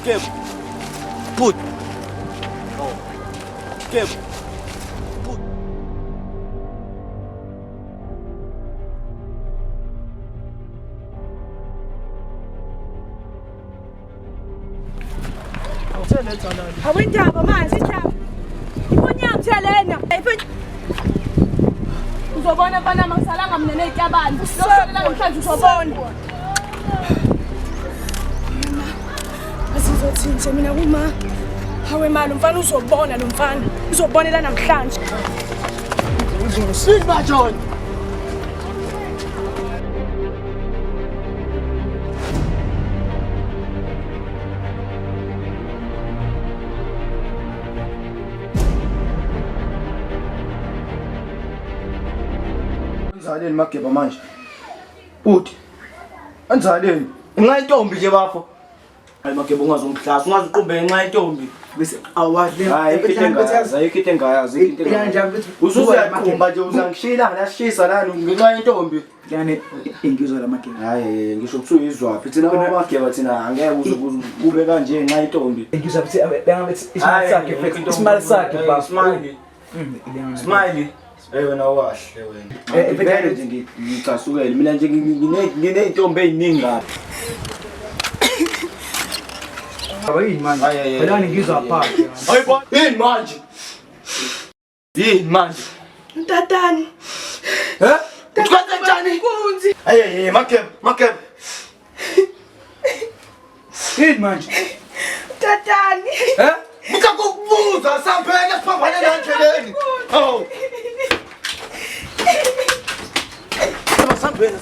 Kim. Put. Kim. Put. Awindaba manje indaba. Iponya mthelena. Uzobona abana mangisalanga mina nezityabani. Lokuselela namhlanje uzobona. Asizothini nje mina kuma. Hawe mali umfana uzobona lo mfana. Uzobonela namhlanje. Uzosiza John. Anzaleni mageba manje. Uthi anzaleni nxa intombi nje bafo. Hayi mageba ungazongihlasa ungaziqumbe nxa intombi bese awadle ayikho engayazi uzuzaqumba nje uzangishila ngasishisa lana ngenxa intombi yani ingizwa lamageba hayi ngisho ukuthi uyizwaphi thina amageba thina angeke ube kanje nxa intombi ingizwa ukuthi bengabethi isimali sakhe baba smile wena wahle wena vele nje ngicasukele mina nje nginey'ntombi ey'ningi lapha yini manje wena ngizwa phansi hayibo yini manje Ntatani. Ukwenza njani Kunzi. Mageba yini manje Ntatani. Ngikubuza saphela siphambane endleleni oh Sambeni.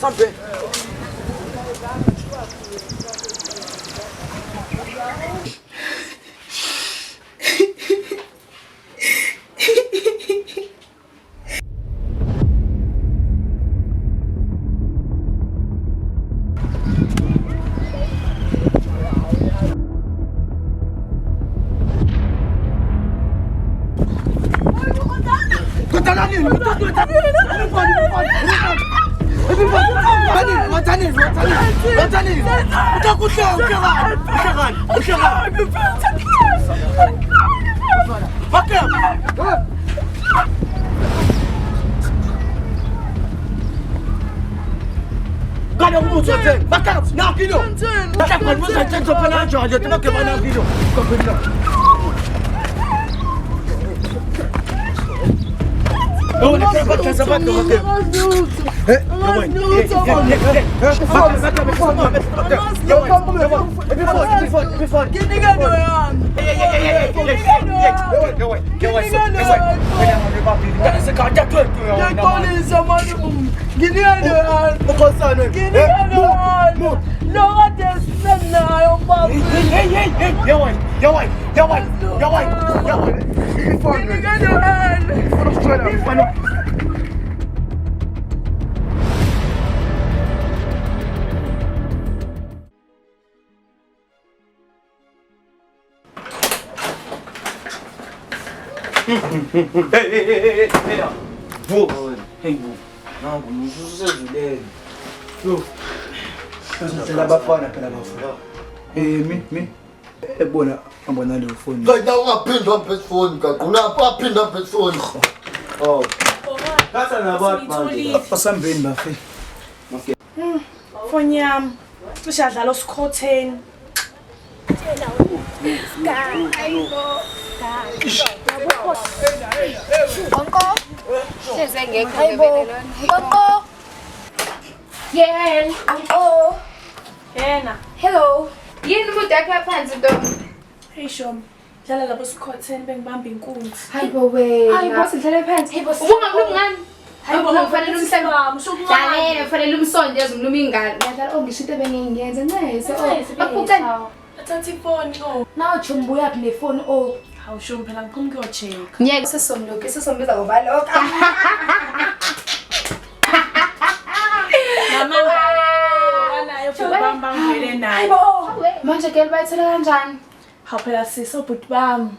Hey, nangu musuzezuleni. Yo. Ngizela abafana phela bafana. Mi. Ebona ngibona le phone. Kodwa ungaphinda wamphethe phone gaquna aphinda wamphethe phone. Oh. Kasa nabantu manje. Asambeni bafe. Phone yami. Ushadlala osikhotheni. Onko. Hleze ngekho ngebelelwana. Onko. Yel, onko. Yena. Hello. Yini umuntu yakhe phansi Ntombi? Hey Shom. Dlala lapho sikhotheni bengibamba inkunzi. Hayibo wena. Hayibo sidlale phansi. Hayibo. Ubungamlumi ngani? Hayibo kufanele umhlaba. Dlalela kufanele umsondeze umlumi ingane. Ngiyadlala ongisho into ebengiyenza nese. Akucela. Athatha ifoni oh. Nawe chumbu yaphi nefoni oh. Hawu Shom phela ngiphuma kuyocheck. Ngiyeke sesomloke sesombiza ngoba lokho. Mama. Banayo phela bamba ngivele nayo. Hayibo. Manje ke libayithela kanjani? Hawu phela siso bhuti bami.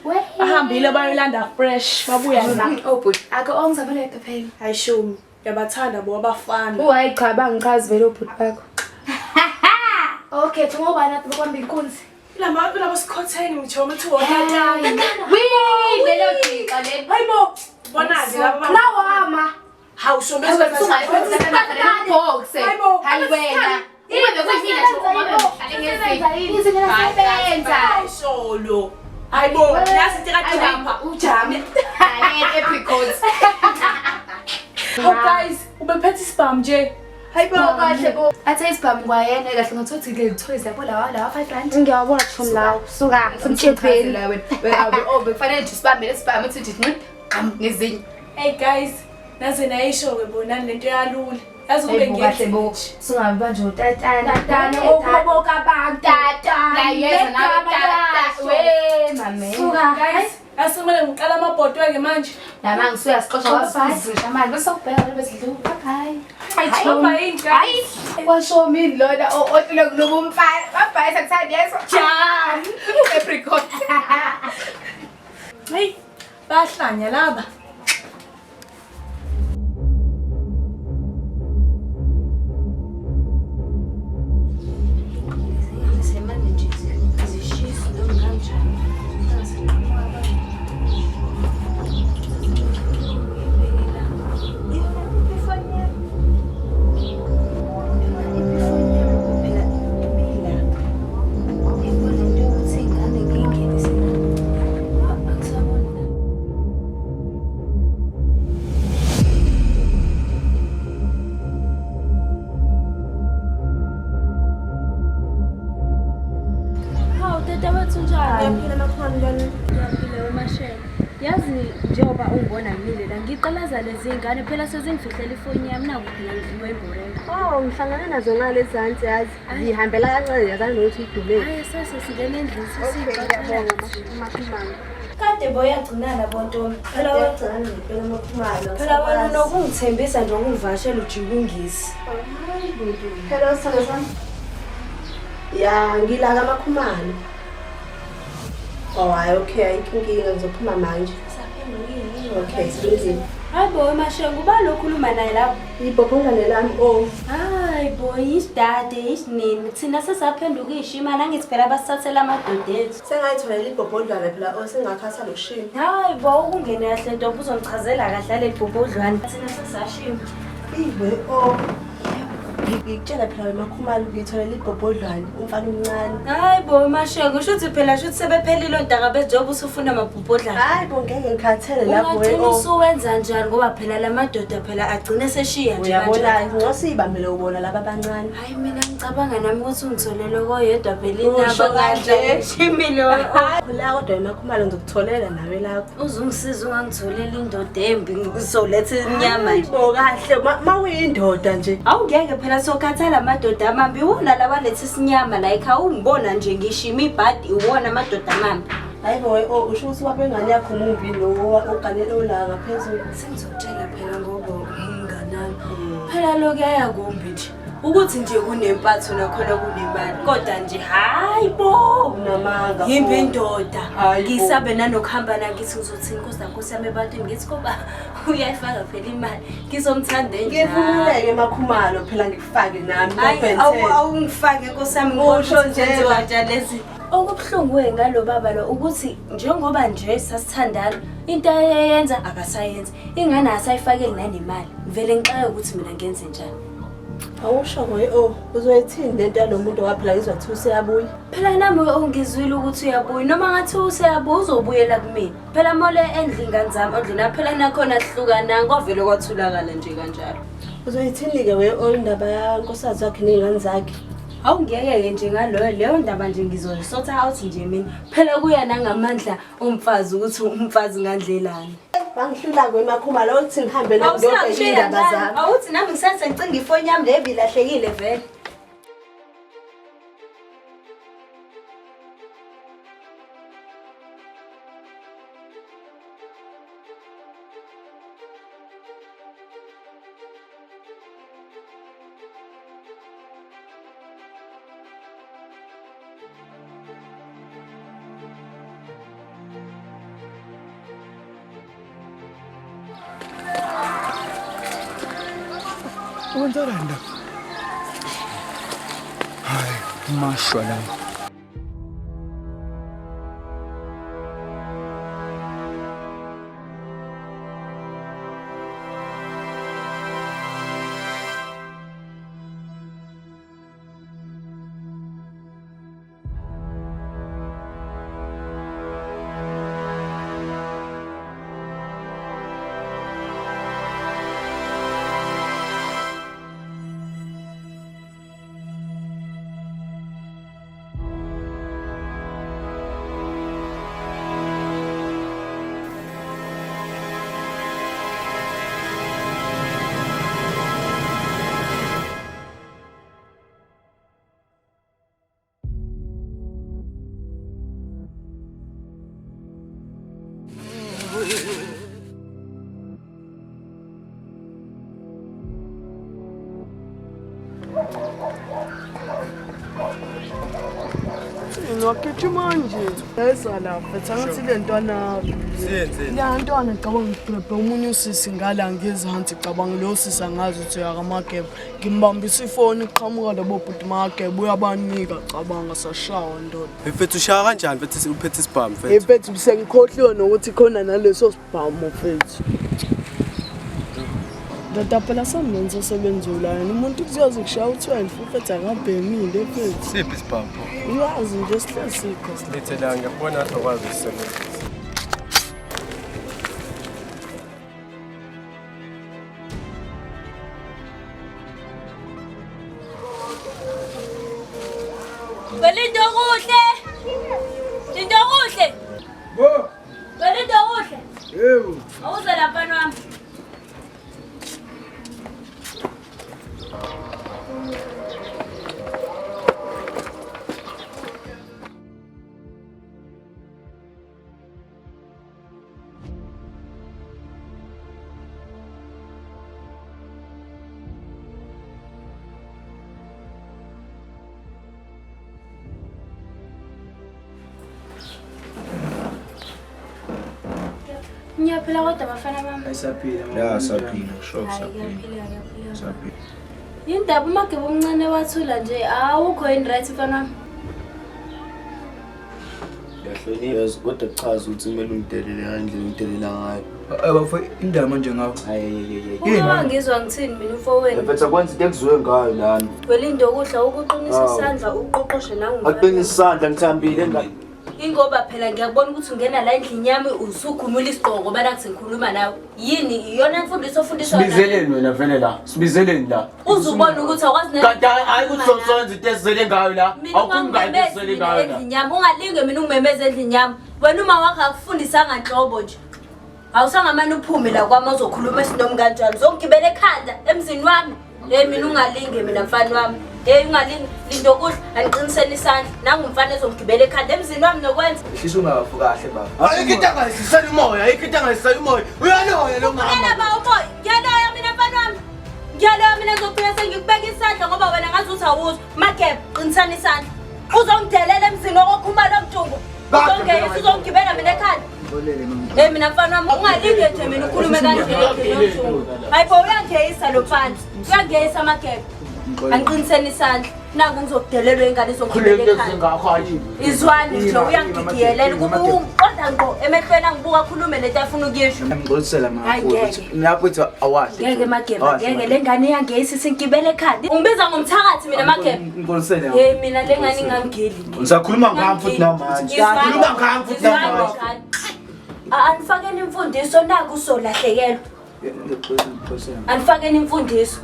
We. Bahambile bayolanda fresh babuya la. Oh bhuti, ake ongizabele phela. Hayi shumi, yabathanda bo abafana. Hayi cha bangichazi vele ubhuti bakho. Okay, ngoba lapho kwamba inkunzi. Lama sikhotheni ngitho ukuthi wonatana. Wee, lelo dika le. Hayibo, bonazi laba. Lawama. Hawu shumi Hayi wena. Ibe bekuyimina nje solo. Hayibo, yasi tikathiwa ujame. Hayi epicodes. Oh guys, ubephethe isibhamu nje. Hayibo kahle bo. Athe isibhamu kwayena kahle ngothothi ke ngithoyize yabo lawa 5 rand. Ngiyabona thum lawo. Suka semthethweni. Wena bekufanele nje sibambe lesibhamu ethi qam nezinye. Hey guys, naze nayisho ke bonani lento yalula. Yazi kube ngiyebo. Singabe manje utatana. Tatana okuboka abantu. Tata. La yena nawe tata. We mame. Suka guys, asimele ngiqala amabhodo ke manje. Lama ngisuya sixoxa kwabafana manje bese ubheka bese dluka. Bye. Hayibo yini guys. Kwasho mina lona othile kulobo umfana. Bye sakuthandi yeso. Jan. Apricot. Hey, bahlanya laba. Yazi njengoba ungibona ngimile la ngiqalaza lezi ngane phela sezingifihlela ifoni yami naku phela ngidliwe imborela. Oh ngihlangana nazo ngalezansi yazi ngihambela kancane yazani nokuthi idumele. Hayi sase singene endlini Ngiyabonga makhumalo. Kade boyagcinana bontombi. Phela wagcina ngempela makhumalo. Phela wena nokungithembisa nje ukungivashela ujikungisi. Hello Sazan. Ya ngilaka makhumalo. Oh hayi okay ayinkinga ngizophuma manje. Okay silungile. Hayi boy mashengu balokhuluma naye lapho. Ibhobhongane lami oh. Hayi boy isidade isinini thina sesaphenduka ishima nangithi phela basithathela amadoda ethu. Sengayitholela ibhobhodlwane phela osengakhatha lokushima. Hayi bo ukungene kahle ntombi uzongichazela kahle le bhobhodlwane. Thina sesashima. Iwe oh. Ngikutshela phela makhumalo ngitholela ibhobhodlwane umfana omncane. Hayi bo mashengu shuthi phela shuthi sebephelile ontaka bejob usufuna amabhobhodlwane. Hayi bo ngeke ngikhathele lapho we oh. Usuwenza njani ngoba phela lamadoda phela agcine seshiya nje kanje. Uyabona ngosibambele ubona laba abancane. Hayi mina ngicabanga nami ukuthi ungitholele koyedwa phela inamba kanje. Shimile. La kodwa makhumalo ngizokutholela nawe lapho. Uzungisiza ungangitholela indoda embi ngizoletha inyama nje. Bo kahle mawuyindoda nje. Awungeke phela sokhathala amadoda amambi wona labalethe isinyama la ekhaya ungibona nje ngishima ibhadi uwona amadoda amambi. Hayi bo oh usho ukuthi wabengane yakho mumbi lo oganelo la ngaphezulu. Sengizokutshela phela ngoba inganami. Phela lokho ayakumbi nje. Ukuthi nje kunempatho nakhona kunemali kodwa nje hayi bo namanga yimbi indoda ngisabe nanokuhamba nakithi ngizothi inkosi yami ebantwini ngithi ngoba uyayifaka phela imali ngizomthanda nje ngivumuleke makhumalo phela ngikufake nami awungifake inkosi yami ngisho nje kanjani lezi okubhlungu ngalo baba lo ukuthi njengoba nje sasithandana into ayenza akasayenza ingane asayifakeli nanemali vele ngixaka ukuthi mina ngenze njani. Awusho ngoye oh uzoyithini lento yalomuntu waphela izwathi useyabuya. Phela nami ungizwile ukuthi uyabuya noma ngathi useyabuya uzobuyela kumina. Phela mole endlini kanzami ondlina phela nakhona sihlukana ngovelo kwathulakala nje kanjalo. Uzoyithini ke we indaba yankosazana yakhe nezingane zakhe. Awungeke nje ngaloyo leyo ndaba nje ngizoyisotha out nje mina. Phela kuya nangamandla omfazi ukuthi umfazi ngandlelani. Bangihlula kwemakhumalo ukuthi ngihambe nodwa indaba zami. Awuthi nami ngisenze ngicinga ifoni yami le bilahlekile vele. Wenzelani la? Hayi, mashwa la. Ngakhetha manje. Esala mfethu angathi le ntwana. Le ntwana ngicabanga ngibhebhe umunye usisi ngala ngezansi cabanga lo sisi angazi ukuthi akamakebe. Ngimbambisa ifoni iqhamuka labo bhuti makebe uyabanika cabanga sashawa ndoda. Mfethu ushaya kanjani mfethu uphethe isibhamu mfethu? Mfethu bisengikhohliwe nokuthi khona naleso sibhamu mfethu. Ndoda phela samenza sebenzulayo umuntu kuzoze kushaya u12 mfethu akabhemile mfethu. Siphi isibhamu? Uyazi nje sihlasikho. Lethela ngiyabona azokwazi ukusebenza. Belinda kuhle. Linda kuhle. Bo, Belinda kuhle. yebo. Awuze lapha wami. Ngiyaphila kodwa bafana bami. Ayisaphila. Ya saphila, sure Hayi saphila. ngiyaphila. Saphila. Indaba uMageba omncane wathula nje awukho in right mfana wami. Yahloniyazi kodwa chaza ukuthi kumele ungidelele ngandlela ungidelela ngayo. Abafo indaba manje ngawo. Uma ngizwa ngithini mina umfowenu. Mfethu kwenza into ekuzwe ngayo lana. Belinda ukudla ukuqinisa isandla uqoqoshe nangumfana. Aqinisa isandla ngithambile engane. Ingoba phela ngiyakubona ukuthi ungena la endlini yami usukhumula isigqoko bana kuthi ngikhuluma nawe. Yini iyona imfundiso ofundiswa wena? Sibizeleni wena vele la. Sibizeleni la. Uzubona ukuthi awukwazi Kanti hayi ukuthi sonke into esizele ngayo la. Awukungayi esizele ngayo la. endlini yami ungalinge mina ungimemeza endlini yami. Wena uma wakho akufundisanga nhlobo nje. Awusangamane uphume la kwami uzokhuluma esinomi kanjani. Uzongibela ekhanda emzini wami. Mina ungalinge mina mfana wami. Ungalinge lindo kudla angiqiniseni isandla. Nangumfana ezongibela ekhanda emzini wami nokwenza. Ehlisa ungafu kahle baba. Ayikho into angayisisela umoya, ayikho into angayisisela umoya. Uyaloya lo mama. Ngiyala ba umoya. Ngiyaloya mina mfana wami. Ngiyaloya mina ngizogcina sengikubeka isandla ngoba wena ngazi ukuthi awuzi. Magebe qinisani isandla. Uzongidelela emzini wokukhuma lomjungu. Uzongeyisa uzongibela mina ekhanda. Mina mfana wami ungalinge nje mina ukhulume kanjalo nomjungu. Hayibo uyangeyisa lo mfana. Uyangeyisa Magebe. Angiqiniseni isandla. Nangu ngizokudelelwa ingane izongibela ekhanda. Izwani nje uyangigiyelela ukuba uqonda ngo emehlweni angibuka khulume lento afuna ukuyisho. Ngicela mafuthu. Ngiyafuthi awazi. Ngeke Mageba, ngeke lengane iyangeyisa sinkibele ekhanda. Ungibiza ngomthakathi mina Mageba. Ngicela. Mina lengane ingangeli. Ngisakhuluma ngami futhi namanje. Ngisakhuluma ngami futhi namanje. Anifakeni imfundiso naku usolahlekelwa. Anifakeni imfundiso.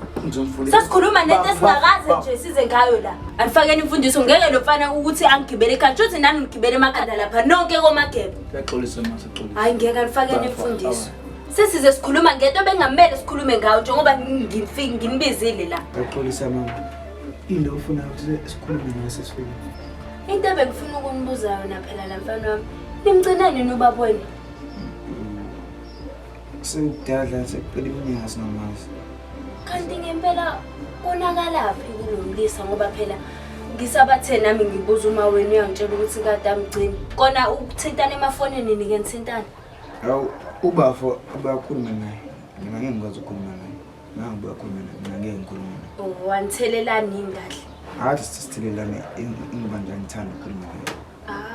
Sasikhuluma nento esingakaze nje size ngayo la. Anifakeni imfundiso ngeke lofana ukuthi angigibele ekhanda. Uthi nani ngigibele emakhanda lapha nonke koMageba. Yaxolisa mase xolisa. Hayi ngeke anifakeni imfundiso. Sesize sikhuluma ngento bengamele sikhulume ngayo njengoba ngimbizile la. Yaxolisa mama. Into ufuna ukuthi sikhulume ngaso sifike. Into ebengifuna ukunibuza yona phela la mfana wami. Nimgcineni nobaba wenu. Sengidadla sekuphela iminyaka sinamazi. Kanti ngempela konakalaphi kulomlisa ngoba phela ngisabathe nami ngibuza uma wena uyangitshela ukuthi kade amgcini. Kona ukuthintana emafonini nike nithintana. Awu ubafo abakhuluma naye. Mina ngeke ngikwazi ukukhuluma naye. Nangibuya khona mina ngeke ngikhulume. Oh, wanithelelani ingahle? Hathi sisithelelane ingoba nje ngithanda ukukhuluma ngayo.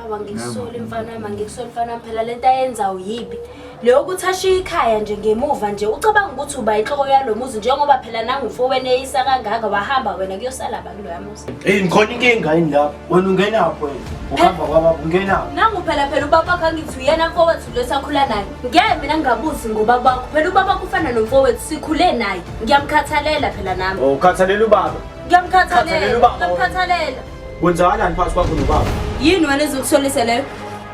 Wangisola mfana wami, angikusola mfana wami phela lento ayenza uyibi. Leyo ukuthi ashiye ikhaya nje ngemuva nje ucabanga ukuthi uba inhloko yalomuzi njengoba phela nangufowene eyisa kangaka wahamba wena kuyosala abantu lo yamuzi. Ngikhona inkinga yini lapho? Wena ungenapho wena. Uhamba kwababa ungenapho. Nangu phela ubaba wakho angithi uyena mfowethu lo sakhula naye. Ngeke mina ngingabuzi ngobaba wakho. Phela ubaba kufana nomfowethu sikhule naye. Ngiyamkhathalela phela nami. Oh, ukhathalela ubaba. Ngiyamkhathalela. Kwenzakalani phakathi kwakho nobaba? Yini wena ezokusolisa leyo?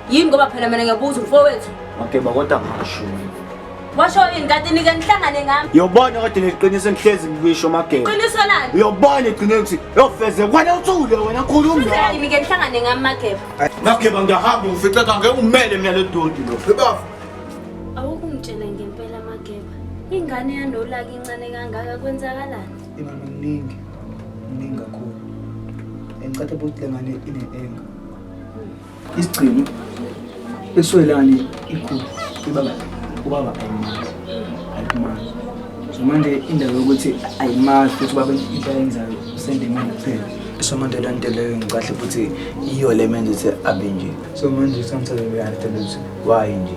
Yini ngoba phela mina ngiyabuza umfowethu. Makeba kodwa ngisho. Washo yini kanti nike nihlangane ngami? Uyobona kade ngiqinise ngihlezi ngisho Makeba. Qiniso nani? Uyobona igcine ukuthi yofeze wena uthule wena khuluma. Futhi nike nihlangane ngami Makeba. Makeba ngiyahamba ufice ngeke umele mina le dodi lo. Ebafu. Awukungitshela ngempela Makeba. Ingane yanolaka incane kangaka kwenzakalani? Imama mningi kakhulu. Engicathe ukuthi le ngane inenga. Isigcino eswelani ikhulu ubaba ayimazi. So manje indaba yokuthi ayimazi futhi ubaba into ayenzayo usende imali kuphela. So manje le nto leyo ngikahle futhi iyo le menze ukuthi abe nje. So manje sometimes we are telling you why nje.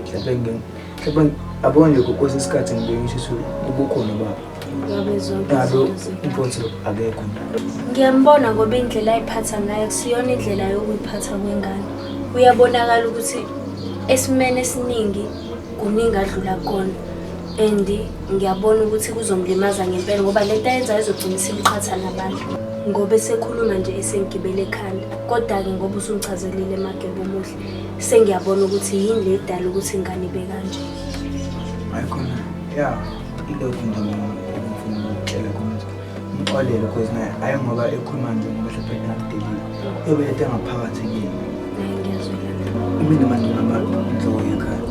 Mhlawumbe abone ukuthi isikhathi ngibekisho ukukhona baba. Yabo impotho akekho. Ngiyambona ngoba indlela ayiphatha ngayo kusiyona indlela yokuyiphatha kwengane. Uyabonakala ukuthi esimene esiningi kuningi adlula kona. And ngiyabona ukuthi kuzomlimaza ngempela ngoba lento ayenza izogcina isiliphatha nabantu. Ngoba esekhuluma nje esengibele ekhanda. Kodwa ke ngoba usungichazelile Makeba omuhle, sengiyabona ukuthi yini le idala ukuthi ingane ibe kanje. Ayikhona. Yeah, ilokhu nje ngifuna ukutshela khona. Ngixolele because naye ayingoba ekhuluma nje ngoba hlephena akudeli. Ebelete ngaphakathi kimi. Ngiyazwela. Mina manje inhloko yekhaya.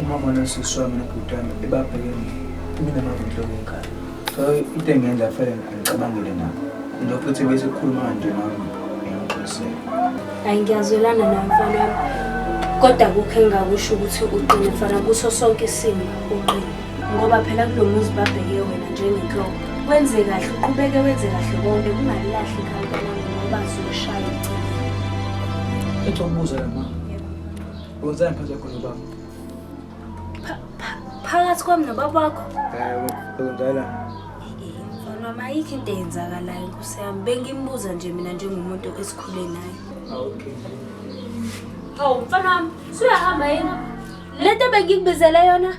Umama nasiswa mina kudami ebabhekene. Mina manje inhloko yekhaya. So into engenza phela ngicabangile nabo. Nje futhi bese khuluma nje nami ngiyaqhubeka. Ngiyazwelana nawe mfana wami. Kodwa kukho engakusho ukuthi uqine mfana kuso sonke isimo uqine. Ngoba phela kulomuzi babheke wena njengenhloko. Wenze kahle uqhubeke wenze kahle konke kungalahli ikhaya ngoba zoshaya ucingo. Ethi ubuza la mama. Wenzani phakathi kwakho nobaba? Phakathi kwami nobaba wakho? Kwenzala. Mfana wami ayikho into eyenzakalayo Nkosi yami. Bengimbuza nje mina njengomuntu esikhule naye. Okay. Hawu mfana wami, suyahamba yena. Lento bengikubizele yona.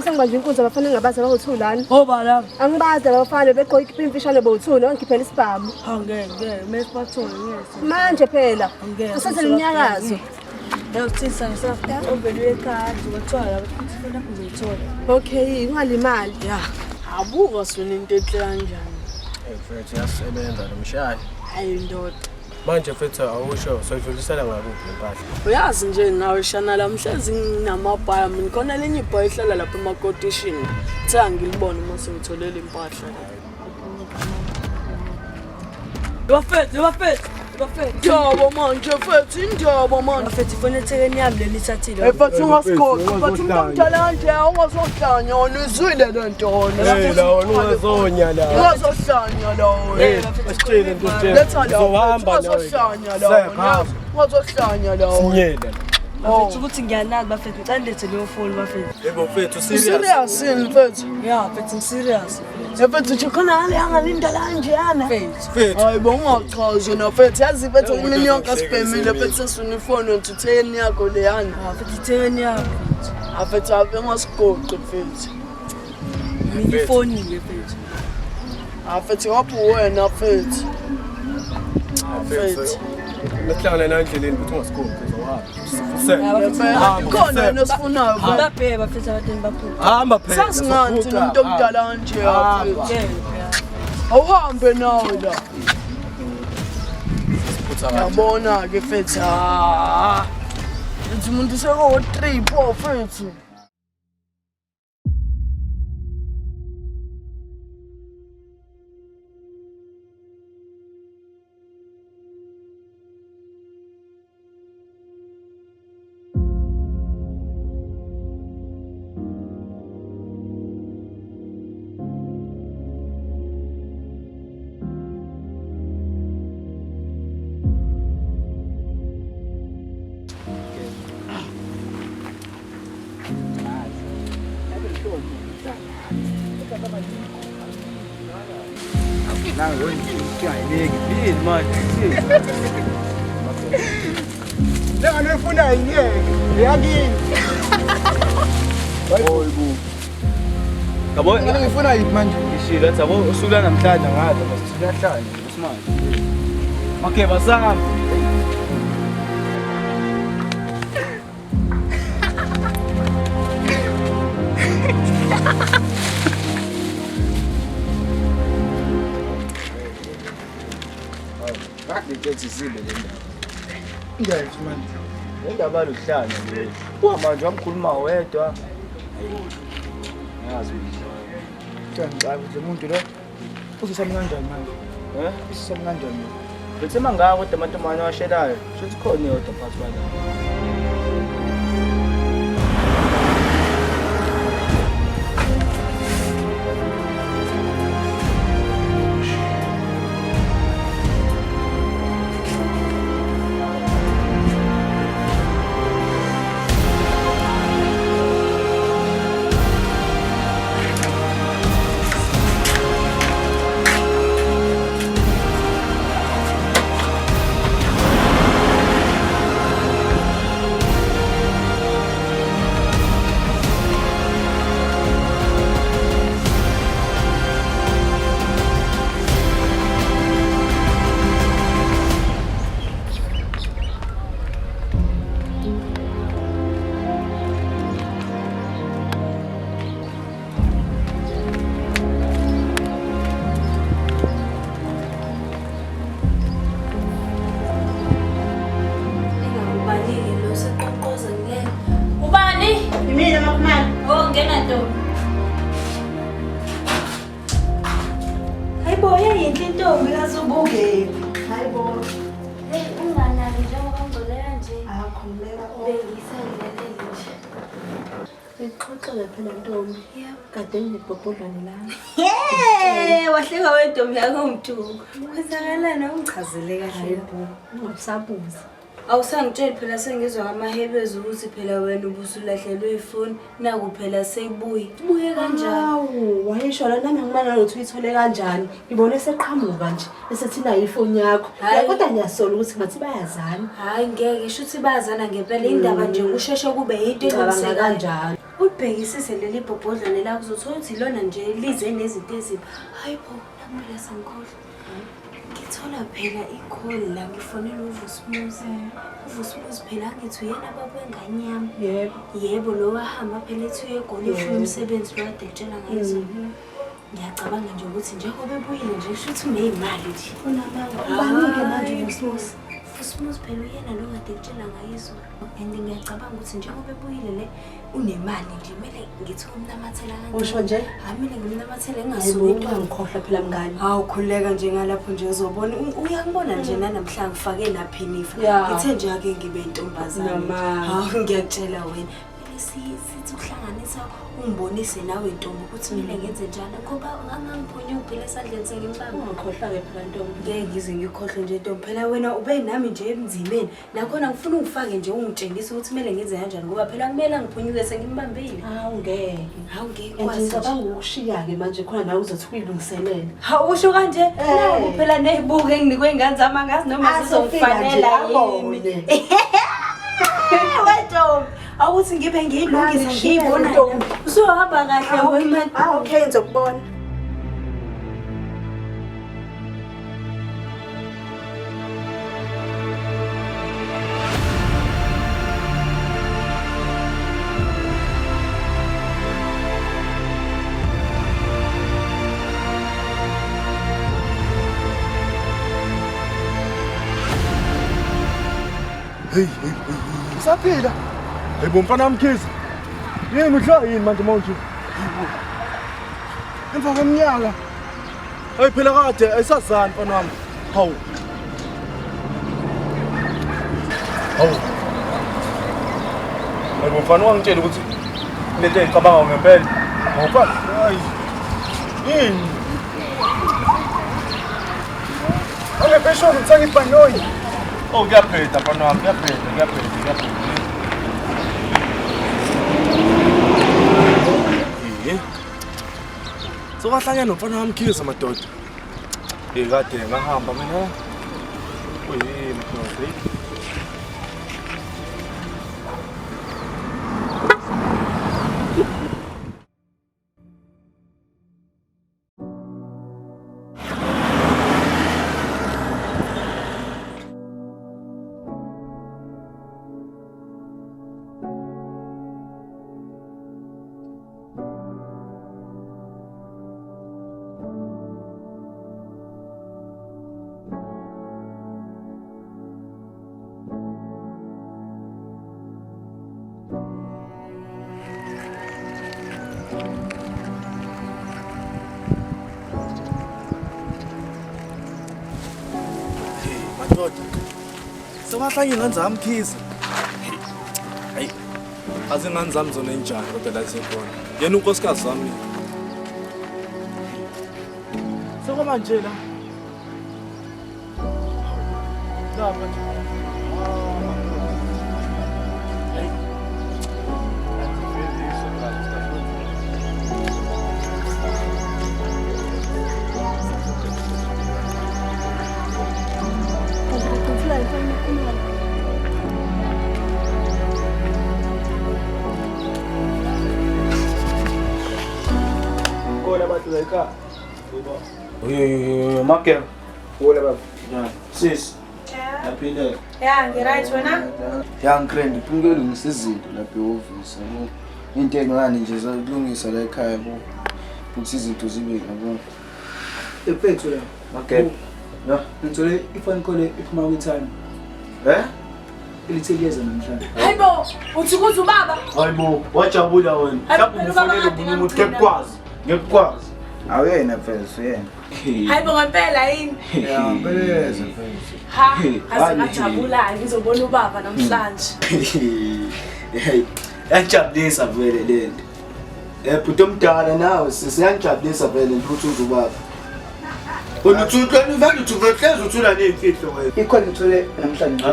Sengibanjwe inkunzi abafana engabazi abawuthulani. Ngoba la Angibazi abafana begqoka imfishane bowuthula wangikhiphela isibhamu. ngeke mesibathole ngeke. Manje phela usenze leminyakazo. Yawuthisa ngisafika obelu ekhaya uzothwala futhi lapho uzoyithola. Okay, ungalimali. Ya. Abuka sona into enhle kanjani. Mfethu yasebenza lo mshaya. Hayi ndoda. Manje mfethu awusho soyidlulisela ngakuphi impahla. Uyazi nje nawe shana lamhlezi nginamabhaya mina khona lenye ibhayi ihlala lapha emakotishini. Tha ngilibone mase ngitholele impahla. Bafethu. Njobo manje mfethu injobo manje. Bafethu ifone ethekeni yami lelithathile. Efathi ungasikhoqi, bathi umuntu omdala kanje ungazohlanya wona uzwile lento wona. Hey la wona ungazonya la. Ungazohlanya la wona. Asitshele into Letha la. Zohamba nawe. Ungazohlanya la. Ungazohlanya la. Sinyele. Bafethu ukuthi ngiyanaki bafethu ngicandethe leyo phone bafethu. Yebo mfethu serious. Serious yini mfethu? Ya bafethu ngiserious. Mfethu nje khona angalinda kanjena. Mfethu. Hayi bongachazi na mfethu yazi mfethu imini yonke asibhemile mfethu sesuna ifone nje utheni yakho leyana. Bafethu ithekeni yakho. Afethu abe ngasigoqi mfethu. Mina ifoni mfethu. Afethu wapho wena mfethu. mfethu. Nasihlangana la endleleni ukuthi ungasikhombi uzohamba. Khona yena osifunayo. Babheba futhi abateni baphupha. Hamba phela. Sasingathi umuntu omdala kanje mfethu. Awuhambe nawe la. Yabona ke mfethu. Uthi umuntu seko 3 4 mfethu. Lena nifuna yiyeke yakini. Hayibo. Yabo Ngeke ngifuna yiphi manje? ngishilo ethi yabo usuku namhlanje ngathi bese siyahlanya usimanje. Okay basanga. Ngeke sizibe le ndaba. Ngeke manje. Indaba luhlanya nje. Manje wamkhuluma wedwa. Yazi. Ngicabanga ukuthi umuntu lo uzosami kanjani manje? Uzosami kanjani? Bese mangaka kodwa amantombazane washelayo. Shothi khona yodwa phakathi kwala. Wahleka wentombi yakho umthuko. Kwenzakalani ungichazele kahle bo. Ungasabuza. Awusangitsheli phela sengizwa ngamahebezi ukuthi phela wena ubusulahlelwe ifoni naku phela seyibuye. Ibuye kanjani? Hawu, wayesho la nami ngimana ukuthi uyithole kanjani. Ngibone seqhamuka nje bese thina ifoni yakho. Kodwa ngiyasola ukuthi ngathi bayazana. Hayi ngeke isho ukuthi bayazana ngempela indaba nje kusheshe kube into engibona kanjani. Ulibhekisise leli bhobhodlane la kuzothola ukuthi lona nje lize nezinto eziphi. Hayibo, nampela sangikhohle. Ngithola phela i-call la ngifonela uVusumuzi. UVusumuzi phela ngithi uyena babenganyama. Yebo lo wahamba phela ethi uyegona ufuna umsebenzi lo kade etshela ngayizolo. Ngiyacabanga nje ukuthi njengoba ebuyile nje kusho ukuthi uneyimali nje. Ubanike manje uVusumuzi. uVusumuzi phela uyena lo kade etshela ngayizolo. And ngiyacabanga ukuthi njengoba ebuyile le unemali nje kumele ngithi umnamathela kanjani. Usho nje? Hamile ngimnamathele ngasuki into ngikhohlwa phela mngani. Hawu khuleka nje ngalapho nje uzobona uyangibona nje namhla ngifake naphi nifa. Ngithe nje ake ngibe intombazana. Hawu ngiyakutshela wena. Sithi ukuhlanganisa ungibonise nawe intombi ukuthi mina ngenze njani ngoba angangiphunya uphila esandleni sengimbamba. Ungikhohlwa ke phela ntombi. Ngeke ngize ngikhohlwe nje ntombi phela wena ube nami nje emzimeni nakhona ngifuna ungifake nje ungitshengise ukuthi kumele ngenze kanjani ngoba phela kumele ngiphunyuke sengimbambile. Hawu ngeke. Hawu ngeke kwazi. Ngicabanga ukushiya ke manje khona nawe uzothi uyilungiselela. Hawu usho kanje nawe phela nezibuke enginikwe ingane zami angazi noma zizongifanela yini. Wethu awuthi ngibe ngiyilungisa ngiyibona usuhamba kahle wena. Okay ngizokubona. Hey. Usaphila. Hayibo mfana wamkhizi. Yini udla yini manje manje? Emva kweminyaka. Hayi phela kade ayisazani mfana wami. Hawu. Hayibo mfana wangitshela ukuthi lento eyicabanga ngempela. Awufani. Hayi. Yini? Pesho ngithenga ibhanoyi. Oh kuyaphetha mfana wami, kuyaphetha. Sokahlangana nomfana wami Khiza madoda. Kade ngahamba mina. Mfana. Sokahlangana ingane zami Khiza. Hayi. Azingane zami zona enjani kodwa la zikhona. Yena unkosikazi wami. Sokuba nje la. Lapha nje. Makeba. Hola baba. Sis. Yaphinde. Ya, ngiright wena? Ya ngikrend iphungele ngisa izinto lapha ehhovisi. Into engane nje zokulungisa la ekhaya bo. Ukuthi izinto zibe ngabo. Ephethu la. Makeba. Ya, ngithole ifone call iphuma ku-time. Ilithekeza namhlanje. Hayibo, uthi kuthi ubaba? Hayibo, wajabula wena. Mhlawumbe ufonele umuntu umuntu ngekukwazi. Awuyena mfethu yena. Hayibo ngempela yini? Ya, beleza mfethu. Ha, azingajabula ngizobona ubaba namhlanje. Hey, yajabulisa vele lento. Bhuti omdala nawe sisiyajabulisa vele ukuthi uzubaba. Unuthuthu vele uthuvele uthula nemfihlo wena. Ikhona ngithole namhlanje.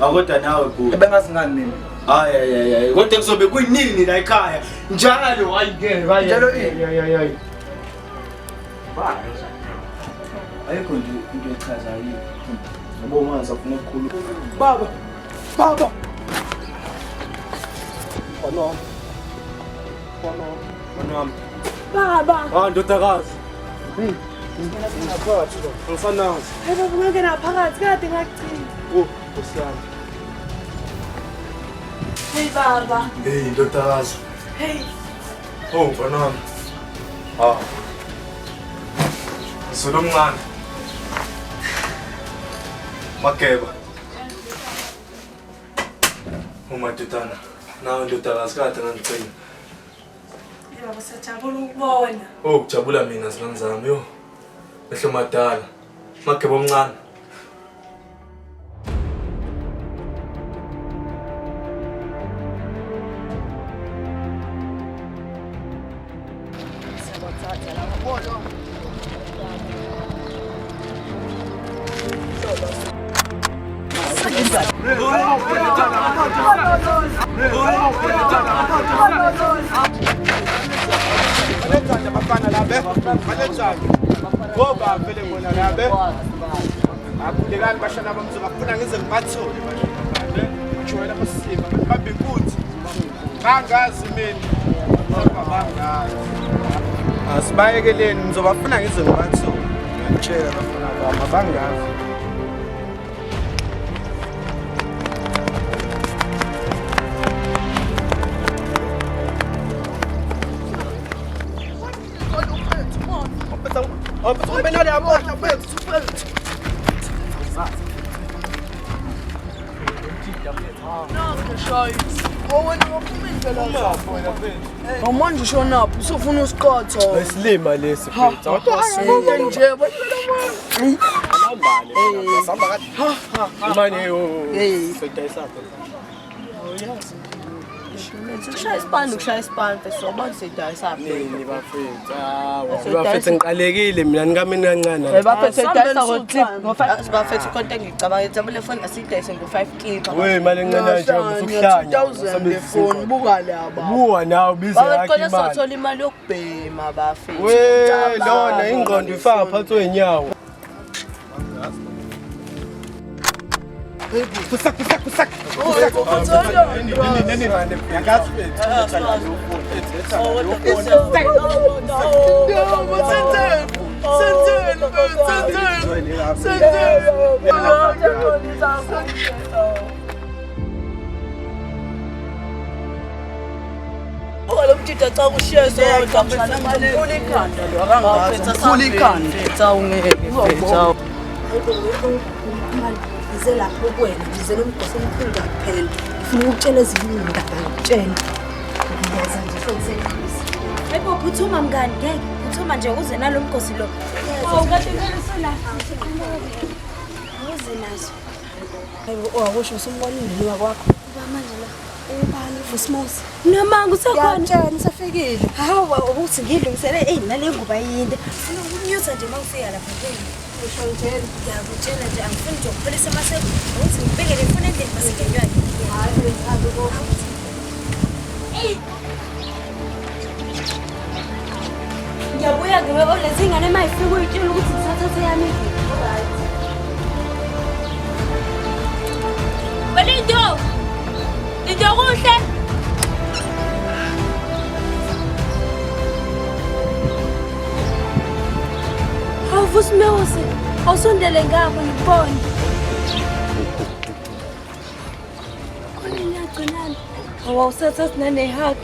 Akodwa nawe bhuti. Ebengazingani mina. Hayi. Kodwa kuzobe kuyinini la ekhaya. Njalo hayike. Njalo hayi. Ayikho nje into echaza yini. Yabo manje afuna ukukhuluma. Baba. Mama. Baba. Ndodakazi. Nginaphakathi lo. Ngifanazi. Hayibo ungangena phakathi kade ngagcina. Usiyami. Hey baba. Hey, ndodakazi. Hey. Mfana wami. Solo mncane. Makeba. Umadodana. Nawe ndodakazi kade ngangicela. Baba sajabula ukubona. Kujabula mina zingane zami yo. Mehlo madala. Makeba omncane. Abafana labe balenjani ngoba vele bona labe akulekani bashana bamzo bafuna ngize ngibathole manje ujoyela amasiko babe ukuthi bangazi mina ngoba bangazi asibayekeleni ngizobafuna ngize ngibathole ngiyatshela bafana bami bangazi Manje shonaphi usufuna usiqotho. Wesilima lesi mfethu. Nje Imani sedayisa. Kushaya isipani mfethu ubona sedayisa Nini bafethu? Bafethu ngiqalekile mina nikamina kancane. bafethu sedayisa ngo-5 bafethu konke ngicabanga ijabule phone asidayise ngo-5 clip We imali encane nje usukuhlanya. 2000 phone buka laba. Buwa nawe bize yakhe bacela imali. sothola imali yokubhema bafethu We lona ingqondo ifaka phansi wenyawo. Kusak. Nini yakazi lo mtita cha kushiya zonke khula ikhanda lo akangazi khula ikhanda cha ungeke cha ngize lapho kuwena ngize nomgosi omkhulu kakuphela ngifuna ukutshela ezinye indaba ngokutshela ngiyeza nje sokusekhisi Ebo phuthuma mngani ngeke phuthuma nje uze nalo mgosi lo. Awukade ngeke solapha uze nazo. awusho usumbonile lo wakwakho Manje la ubani Vusmos Namanga usekhona. yatshena safikile Hawa ubuthi ngidlulisele nale nguba yinde. Ufuna ukunyusa nje mawufika lapha ngeke. usho ngitshela Ngiyakutshela nje angifuni nje ukuphelisa amaseko. Uthi ngibekele ngifuna endeni masekenywayo. hayi akubo Ngiyabuya ngibe olezi ingane mayifika uyitshela ukuthi ngisathathe yami. Balido. Lido kuhle. Awuvusimewuse. Awusondele ngapha ngibone. Konyacinana. Awusathatha sinane hug.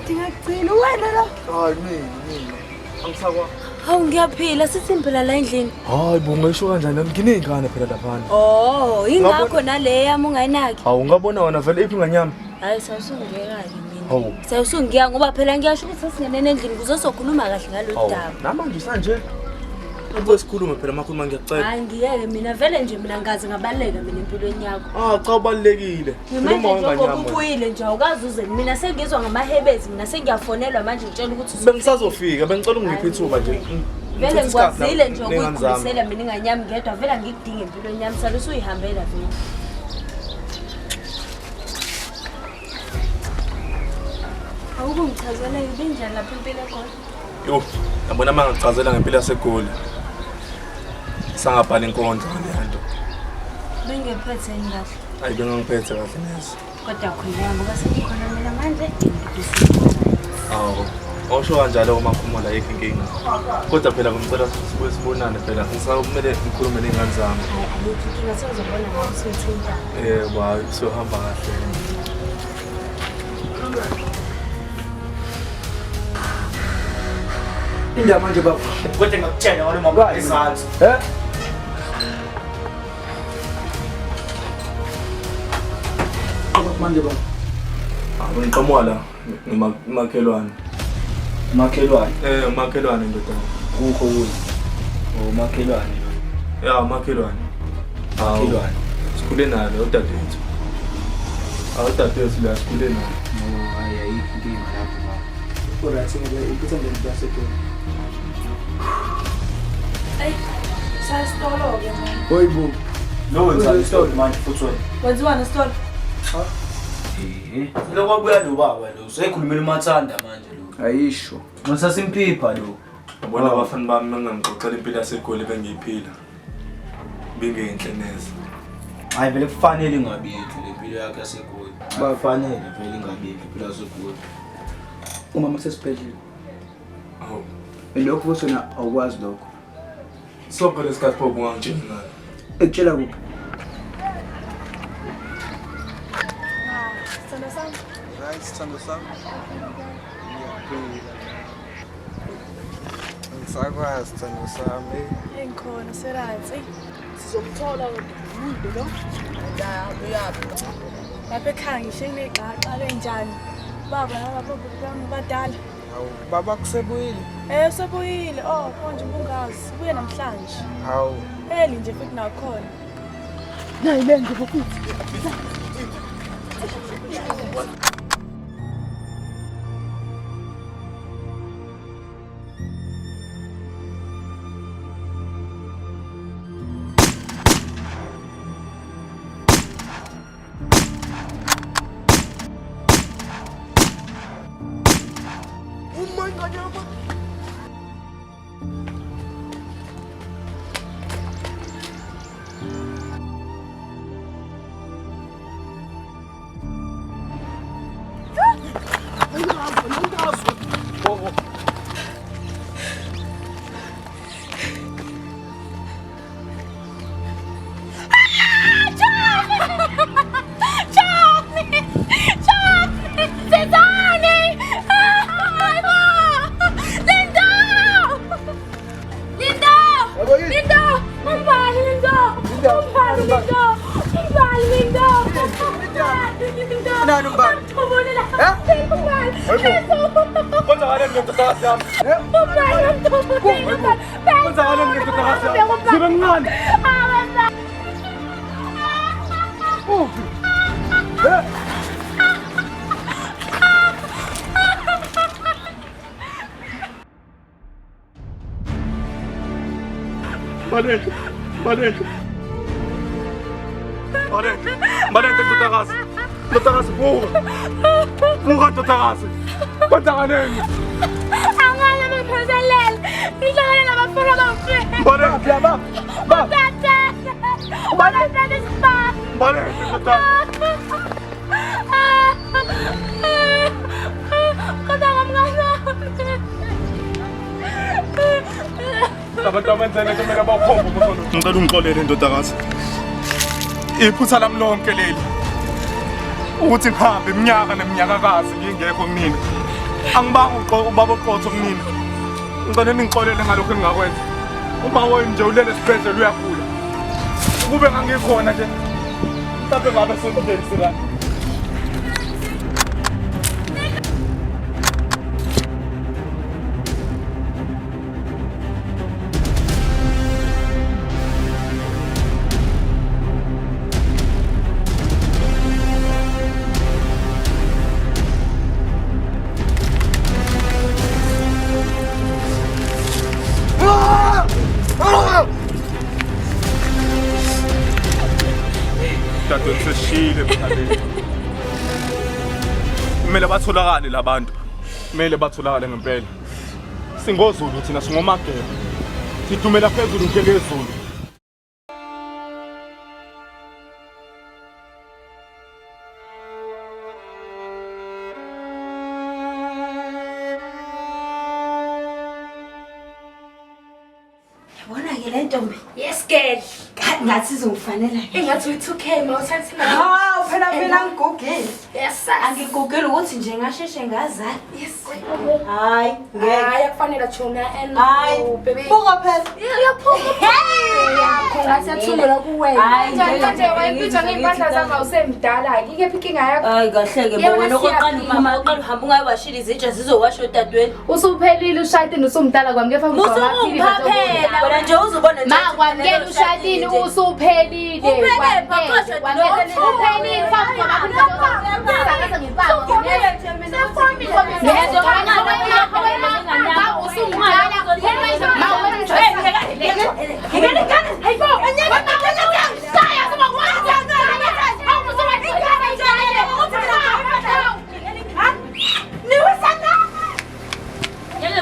Ngiyagcina wena la. Hayi mina. Angisakwa. Hawu ngiyaphila sithi impela la endlini. Hayi bungisho kanjani ngineyingane phela laphana. Oh, ingakho nale yami ungayinaki. Hawu ngabona wona vele iphi nganyama. Hayi sawusungiyeka mina. Hawu. Sawusungiya ngoba phela ngiyasho ukuthi sesingene endlini kuzosokhuluma kahle ngalo daba. Namanje sanje. Uthi sikhulume phela makhuluma ngiyacela. Hayi ngiyeke mina vele nje mina ngazi ngabaleka mina empilweni yakho. Cha ubalekile. Manje njengoba ubuyile nje awukazi uze mina sengizwa ngamahebezi mina sengiyafonelwa manje ngitshela ukuthi Bengisazofika bengicela ungiphe ithuba nje. vele ngikwazile nje ukuyikhulisela mina inganyami ngedwa vele ngikudinga empilweni yami salo usuyihambela vele. Awukungichazela ibinjani lapha impilo khona. Yo, yabona mangichazela ngempilo yaseGoli. Sangabhala inkondlo ngalento. Bengephethe ngahle. Hayi bengangiphethe kahle neze. Kodwa khuleka ngoba sengikhona mina manje. Hawo. Awusho kanjalo uma khumula yikho inkinga. Kodwa phela ngicela sibuye sibonane phela. Ngisakumele ngikhulume nezingane zami. Hayi ayikho inkinga sezobona ngathi sithinta. Wayi sohamba kahle. Indaba manje baba. Kodwa ngakutshela wale mama ezansi. Manje baba. Ngiqhamuka la umakhelwane. Makhelwane. Umakhelwane ndoda. Kukho kuyo. Umakhelwane. Ya umakhelwane. Makhelwane. Sikhule nalo udadewethu. Udadewethu la sikhule nalo. Hayi ayikho inkinga lapho baba. Kodwa singeke ikuthe nje yasekhona. Ay, sasitolo ke manje. Hoyibo. No wenza istoli manje futhi wena. Wenziwa nesitolo. Lo kwabuya lo baba lo. Seyikhulumela uMathanda manje lo. Ayisho. Ngisasimphipha lo. Yabona abafana bami mangangixoxela impilo yaseGoli bengiyiphila. Bingenhle neze. Hayi vele kufanele ingabikho lempilo yakhe yaseGoli. Bafanele vele ingabikho impilo yaseGoli. Uma masesibhedlela. Awu. Lokho kusona awukwazi lokho. Sophela isikhathi pho ungangitshela ngalo. Ekutshela kuphi? Right, sithando sami. Ngiyaphila. Ngisakwazi sithando sami. Engikhona serathi. Sizomthola umuntu lo. Uyaphi. Lapha ekhaya ngisho kunegaqa lenjani. Baba lapha bami badala. Hawu, baba kusebuyile. Sebuyile. Oh, konje ubungazi. Ubuye namhlanje. Hawu. Eli nje futhi nakhona. Nayi lenje futhi. Valente, tutagasi, buka tutagasi. Kwenzakaleni? Angala maphoselele. Idlala namafuna kahle. Valente, baba. Tata. Valente spa. Valente, tata. Tabatamenze kumele bawukhombe umsono. Ngicela ungixolele ndodakazi. Iphutha lami lonke leli. Ukuthi ngihambe iminyaka neminyakakazi ngingekho kunina. Angibanga uqoqa ubaba oqotho kunina. Ngicela ningixolele ngalokho engingakwenza. Uma wena nje ulele esibhedlela uyagula. Kube ngangikhona nje. Mhlawumbe ngabe sengideli sirani. Seshile mhlabeni. Kumele batholakale labantu. Kumele batholakale ngempela. Singozulu thina singomageba. Sidumela phezulu njengezulu. Yabona ke le ntombi. Yes girl. Ngathi izongifanela. Engathi uyi2K mawuthathina. Hawu phela ngigugile. Yes. Angigugile ukuthi nje ngasheshe ngazala. Yes. Hayi, Hayi akufanele Jona and baby. Buka phela. Uyaphuma. Ngathi yathungela kuwena. Manje wayipitha ngempahla zakho usemdala. Ngike picking yakho. Hayi kahle ke wena oqala mama uqala uhamba ungayawashila izitsha zizowasha odadweni. Usuphelile ushayitini usumdala kwami ngefana Musungiphaphela wena nje uzobona nje. Ma kwamkela ushayitini usuphelile. Uphele phakosha usuphelile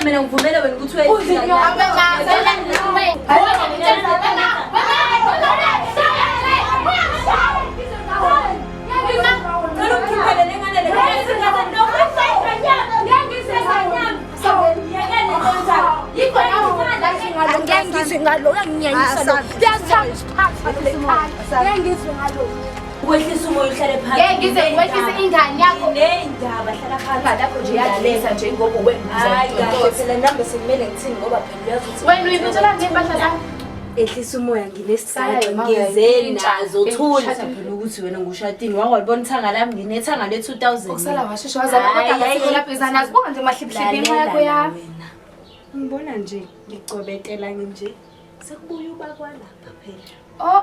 mina ngivumele wena ukuthi Wehlisa umoya uhlale phansi. Ngeke ngize ingane yakho nendaba hlala phansi lapho nje yadlisa nje ngoba wenza. Hayi kahle phela nambe sekumele ngithini ngoba phela uyazi ukuthi wena uyibutshela ngempahla zami. ehlisa umoya nginesizathu ngize nazo thula phela ukuthi wena ngushadini wakwalibona ithanga lami nginethanga le-2000 Usala washesha wazama kodwa ngasiko lapho izana zibuka nje mahliphliphi inxa yakho ya. ngibona nje ngicobetela nje sekubuya ubakwalapha phela. Oh,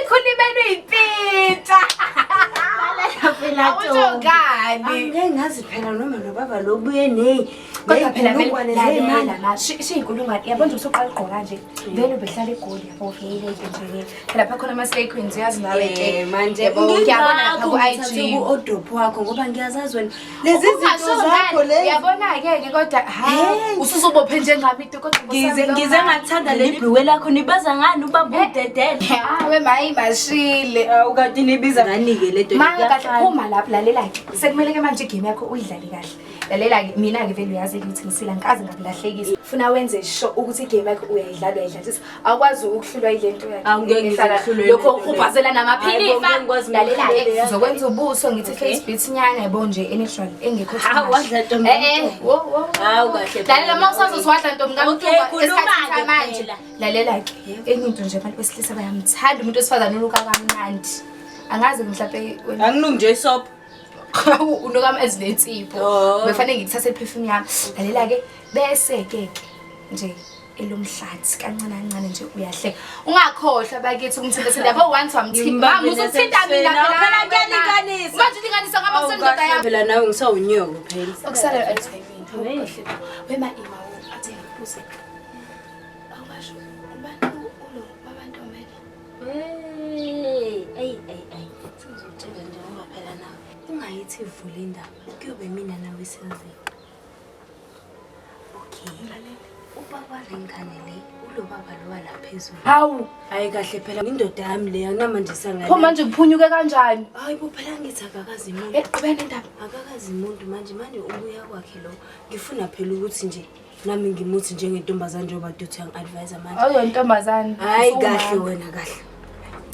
khulibeni uyipita. Angeke ngazi phela noma nobaba lobuye nei. Kodwa phela vele la shiyinkulungwane yabona nje usuqala ugqoka nje vele ubehlala eGoli yabo vele nje lapha khona ama slay queens uyazi nawe ke manje ngiyabona lapha ku IG odrop wakho ngoba ngiyazazi wena lezi zinto zakho lezi uyabona ke kodwa ususubophe njengami kodwa ngize ngathanda leli bhiwe lakho nibaza ngani ubaba udedele we mayi bashile ukade nibiza nganike le nto manje kahle phuma lapha lalela ke sekumele ke manje igame yakho uyidlale kahle lalela ke mina ke vele uyazi ukuthi ngisila ngikaze ngakulahlekisa ufuna wenze sho ukuthi igame yakho uyayidlalisa akwazi ukuhlulwa ilento yakho angeke lokho ukhubhazela namaphilifa lalela ke uzokwenza ubuso ngithi Facebook nyana yabo nje initial engekho wadla ntombi kahle lalela mawusazoziwadla ntombi esikhathini manje lalela ke enye into nje abantu besilisa bayamthanda umuntu wesifazane oluka kamnandi angazi mhlawumbe wena angilungi nje isop unokama ezinensipho befanele ngithathe perfume yami lalela ke bese ke nje elomhlathi kancane kancane nje uyahleka ungakhohlwa bakithi umthimba sindaba o1 wamthimba usuthinta mina phela kuyalinganisa manje ulinganisa ngaba sendoda yami phela nawe ngisawunyoko phela okusala entertainment wema ima athi ngibuze awasho abantu ulo babantu omele ay sizotshela nje ngoba phela nawe ungayithi ivule indaba kuyobe mina nawe senzeni. Okay ubaba lengane le ulo baba lo wala phezulu hawu hayi kahle phela indoda yami le anamanje sangale pho manje kuphunyuke kanjani hayi bo phela ngithi akakazi umuntu eqhubeni indaba akakazi umuntu manje ubuya kwakhe lo ngifuna phela ukuthi nje nami ngimuthi njengentombazane njengoba duthi angi-advise manje awuyontombazane hayi kahle wena kahle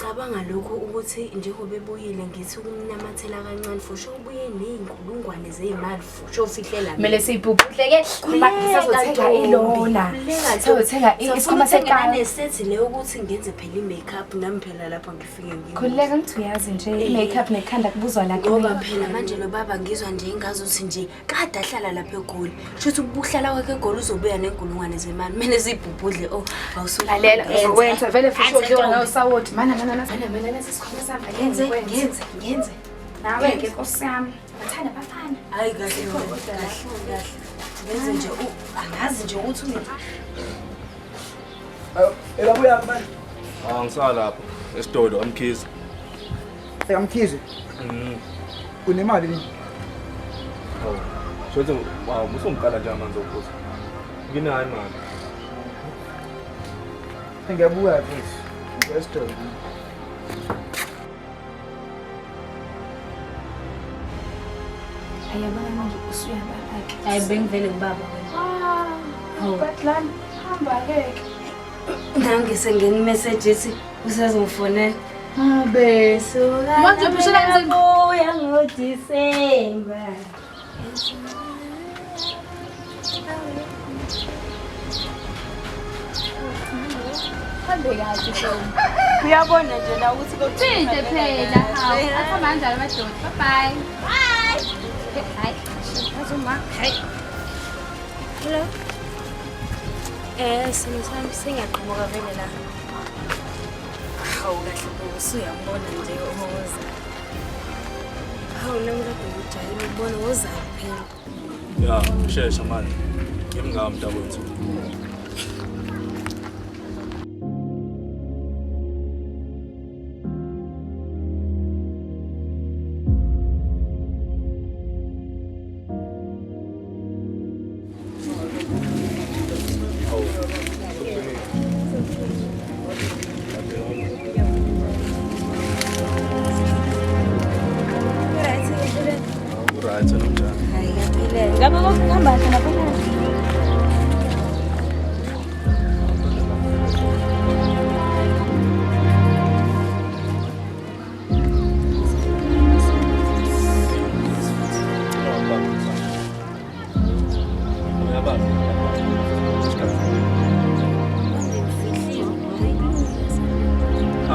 cabanga lokho ukuthi njengoba ebuyile ngithi ukumnamathela kancane for sure ubuye ney'nkulungwane zey'mali for sure ufihlela kumele siyibhubhuhle sazothenga ilona sazothenga isikhwama sekaya nesethi leyo ukuthi ngenze phela i-makeup nami phela lapha ngifike khululeka ngithi uyazi nje i-makeup nekhanda kubuzwa lakho ngoba phela manje lo baba ngizwa nje ingazuthi nje kade ahlala lapha eGoli shuthi ukuhlala kwakhe eGoli uzobuya nenkulungwane zemali kumele ziyibhubhudle awusulalela uzokwenza vele futhi udliwa nawe sawoti mana nesikhwama sami ngenze nawe ke Nkosi yami bathanda bafana hayi kahle kahle ngenze nje angazi nje ukuthi elabuya manje Ngisala lapha esitolo amkhizi. Amkhize. Kunemali ni? Hawu. Shothi musungqala nje manje ukuthi. Nginayo imali. Ngiyabuya please. Esitolo. ayabona manje usuyabala ke hayi bengivele kubaba hawu batlani hamba ke nangisengena i-message ethi usazongifonela besuka manje uphishela uya ngoDisemba uyabona nje la ukuthi kuthinte phela hawu akhamba kanjalo madoda bye bye azuma hello simo sami singaqhamuka vele la hawu kahle ngoba usuyambona nje uhoza hawu nami kade ngijayele ukubona wozani phela Ya, shesha manje. Ngimngami mntakwethu. ngabe kokuhamba khona phela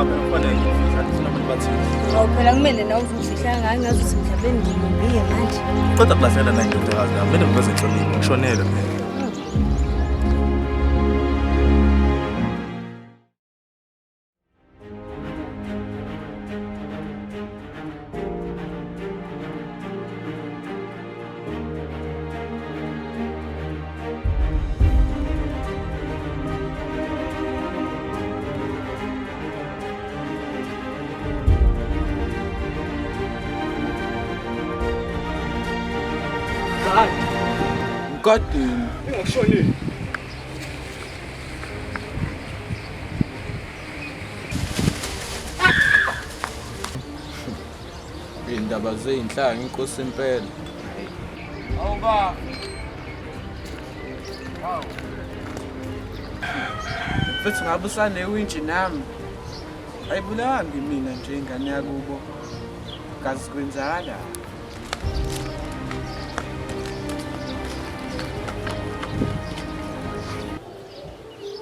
phela kufanele ngifihla ngifuna abantu bathini. Awu phela kumele nawe uzufihla ngayo ngazuthi mhlawumbe ngimbiye manje. Kodwa blasela nayo indodakazi nami kumele ngiveze inhlonipho ngishonele phela. Mkadeni. Ngikushonile. Indaba zeyinhlanga inkosi impela. Awuba. Mfethu ngabe usanewintshi nami. Ayibulawanga mina nje ingane yakubo. Kazi kwenzakala.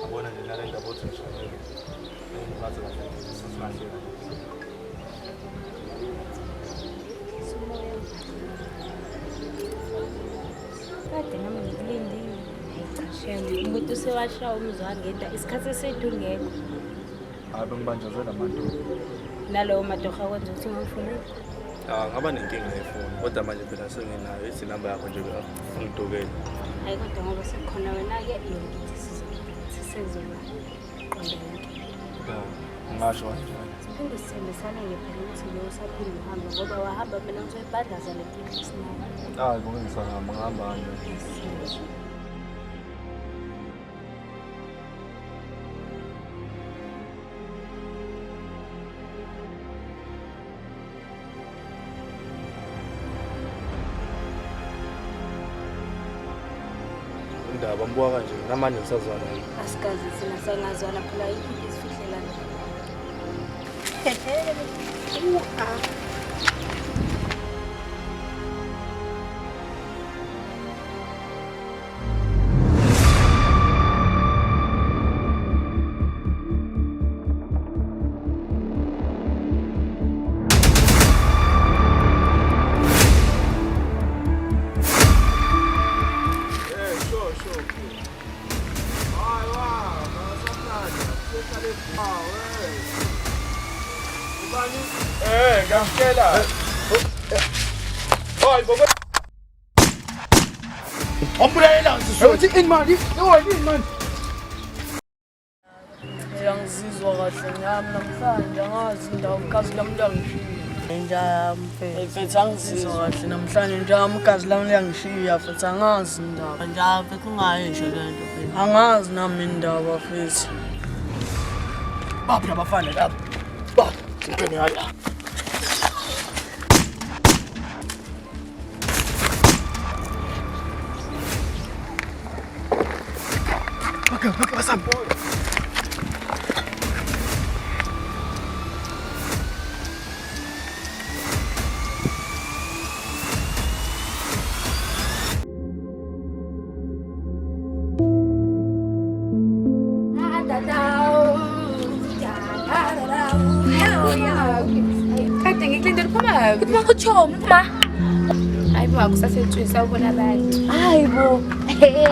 Abona nje nale ndaba othi ngishonele. Ngiphathe kahle sisihle. Kade nami ngikulindile. Hayi umuntu usewashawa umzwa ngenta isikhathi esethu ngekho. Hayi bengibanjezela amantombi. Nalowo madoha kwenza ukuthi ngifune. Ngaba nenkinga yefoni kodwa manje phela senginayo ithi namba yakho nje ungidokele. Hayi kodwa ngoba sekukhona wena-ke yonke sisezoba qonda yonke. Ngasho kanjani? Siphinde sithembisane-ke phela ukuthi lo usaphinde uhambe ngoba wahamba mina ngizoyibhadlaza le bhizinisi nayo. Hayi kungisangama ngihamba nje. Indaba mbuka kanje namanje ngisazwana yini? Asikazi thina sengazwana phela yikho isifihlelana. Ngiyakutshela. Hayi baba. Ombulela Uthi ini manje? Yini manje? Ngiyangizizwa kahle ngami namhlanje angazi indawo igazi lami liyangishiya. Njami futhi angizizwa kahle namhlanje njami igazi lami liyangishiya futhi angazi indaba. Njalo futhi ungayisho lento futhi. Angazi nami indaba futhi. Baphi abafana lapha? Ba, ngene hala. Okay, basam. Kade ngikulindele phuma. Kuthi makuthoma uma. Hayi bo akusasetshiswa ubona abantu. Hayi bo.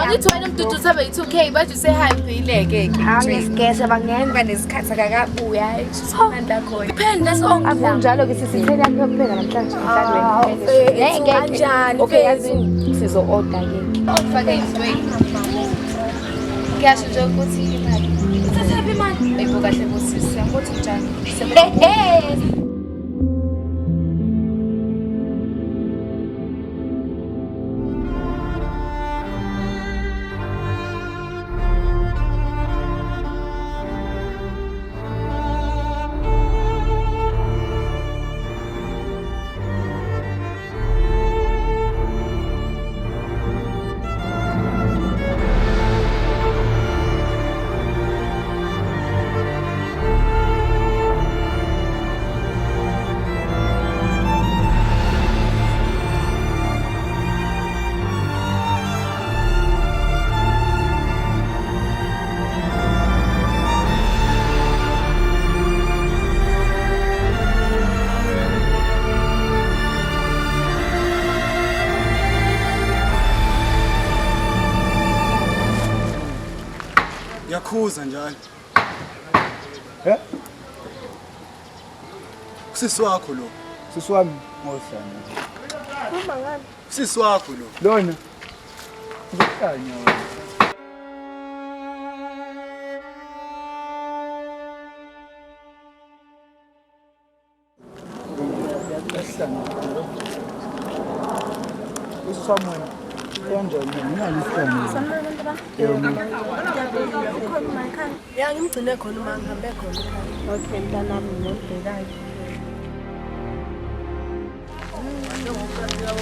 Angithi wena mdudu sabe yi2K bathi usehambile ke. Angisigese bangenza Banesikhathi akakabuya. Hayi sisamandla khona. Iphenda sonke. akunjalo ke sisithela kuphela namhlanje emhlalweni. Kanjani? Okay yazi sizo order ke. Ufake izweni. Ngiyasho nje ukuthi imali. Uthatha imali. Ayibo kahle bosisi. Yakuthi njani? Uyakhuza njalo. Usisi wakho lo. Sisi wami ngosana. Mama ngani? Usisi wakho lo. Lona. Uzohlanya wena. Someone Ya ngimgcine khona uma ngihambe khona. Okay mntanami ngiyobhekayo.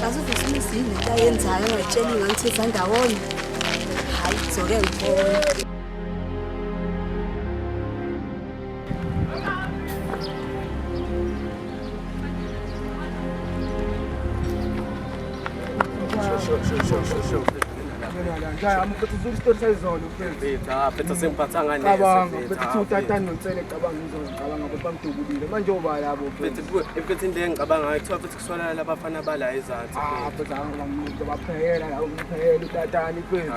Asizofuna izini into ayenzayo engatsheli ngangithetha ndawonye. Hayi zoke ngibona. Sure. Ngaya amfethu uzistori sayizolo mfethu. Phetha sengiphathanga neze. Cabanga mfethu utatani nontsele cabanga ngizocabanga ukuthi bamdubulile manje oba yabo mfethu. Mfethu into engicabanga ngayo kuthiwa futhi kuswala labafana bala ezansi. Mfethu angimuntu baphela la umphela utatani mfethu.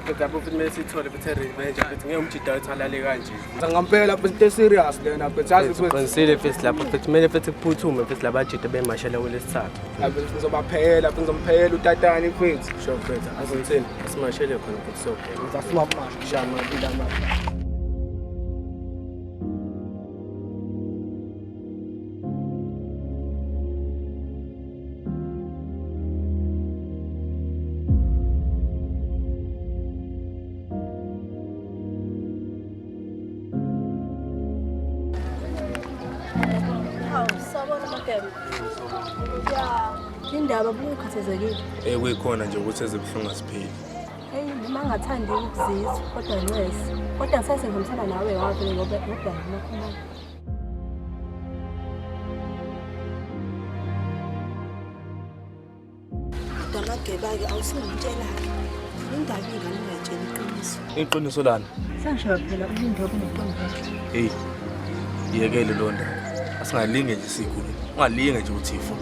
Phetha futhi kumele sithole futhi revenge mfethu ngeke umjida wethalale kanje. Ngampela mfethu into serious lena mfethu azi mfethu. Qinisile futhi lapho mfethu kumele futhi kuphuthume mfethu labajida bemashela kwelesithathu. Mfethu ngizobaphela mfethu ngizomphela utatani mfethu. Sure mfethu asithini asimashele khona futhi so. Mfethu asuma kumasha shama ndama. Sabona Makebe. Indaba bungikhathazekile. Kuyikhona nje ukuthi ezibuhlungu asiphili. Hey, noma ngathandi ukuzizwa kodwa ncwese. Kodwa ngisase ngihambisana nawe wavele ngoba nokhuluma. Makebe-ke awusingitshela. Indaba ingane ungayitshela iqiniso. Iqiniso lana. Sangisho phela ulinde okunoqondo. Hey. Yekele londa. Asingalinge nje sikhulu. Ungalinge nje uthifo.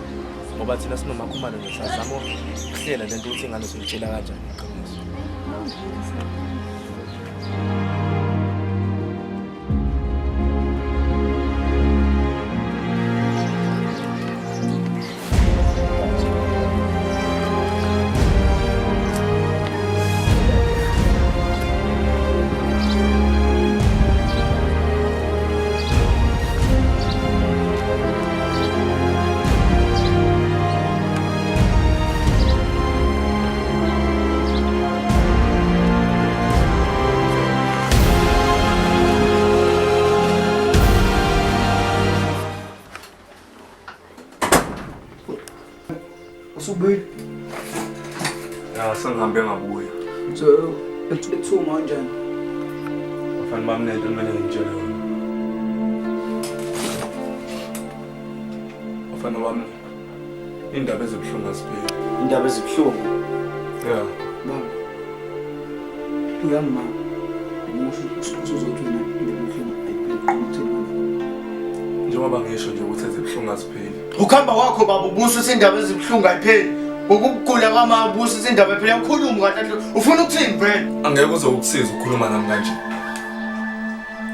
Ngoba thina sinomakhumalo nje sazama ukuhlela lento ukuthi ingane soyitshela kanjani iqiniso. Usubuyile. Ya sengihambe ngabuya. So, ethuma kanjani? Bafana bami nento kumele ngitshele yona. Bafana bami indaba ezibuhlungu asiphili. Indaba ezibuhlungu. Yeah. Baba. Uyama. Umusho uzothina indaba ebuhlungu Njengoba ngisho nje ukuthi ezibuhlungu asiphili. Ukhamba kwakho baba ubuso izindaba ezibuhlungu ayipheli. Ukugula kwamabuso izindaba phela ukhuluma kahle. Ufuna ukuthini vele? Angeke uzokusiza ukukhuluma nami kanje.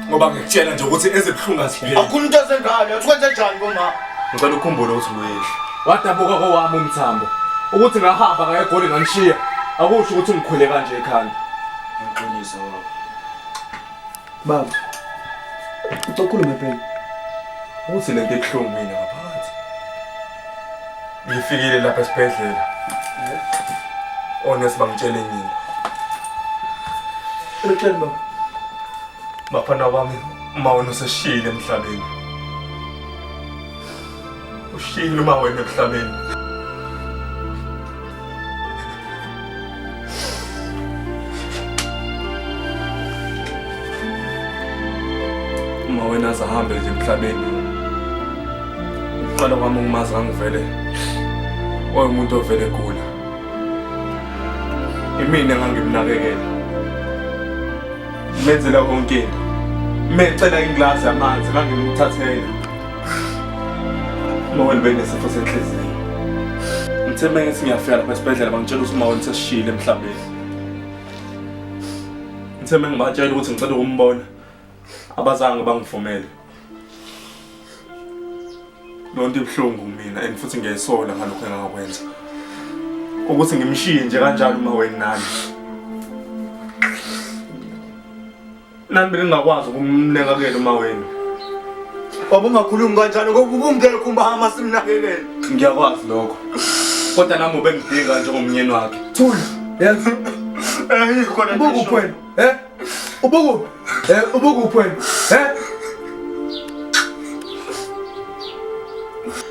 Ngoba ngikutshela nje ukuthi ezibuhlungu asiphili. Akukhulu into ezengalo, uthenze kanjani boma? Ngicela ukukhumbula ukuthi nguyehla. Wadabuka kowami umthambo. Ukuthi ngahamba ngaye eGoli nganishiya. Akusho ukuthi ungikhwele kanje ekhanda. Ngiqinisa baba. Baba. Uzokhuluma phela. Uthi lento ebuhlungu mina ngaphakathi. Ngifikile lapha esibhedlela. Onesi bangitshele nyini. Utheni baba? Bafana bami uma wena useshile emhlabeni. Ushile uma wena emhlabeni. Uma wena azahambe nje emhlabeni. Uqala kwami ungimazi ngangivele. Omuntu ovele egula. Imina ngangimnakekela. Menzela konke into. Mecela inglasi yamanzi ngangimthathela. Mawele benesifo senhliziyo. Ngithembe ngithi ngiyafika lapha esibhedlela bangitshela ukuthi mawele sesishile emhlabeni. ngithe mengibatshela ukuthi ngicela ukumbona abazange bangivumele. Lonto ibhlungu mina and futhi ngiyayisola ngalokho engakwenza. Ukuthi ngimshiye nje kanjalo uma wena nani. Nani bengingakwazi ukumnakekela uma wena. Ungakhulumi kanjani ngoba ubungekho umbahama simnakekele. Ngiyakwazi lokho. Kodwa nami ubengidinga njengomnyeni wakhe. Thula. Yebo. Khona ubukuphi wena? Ubukuphi? Ubukuphi wena?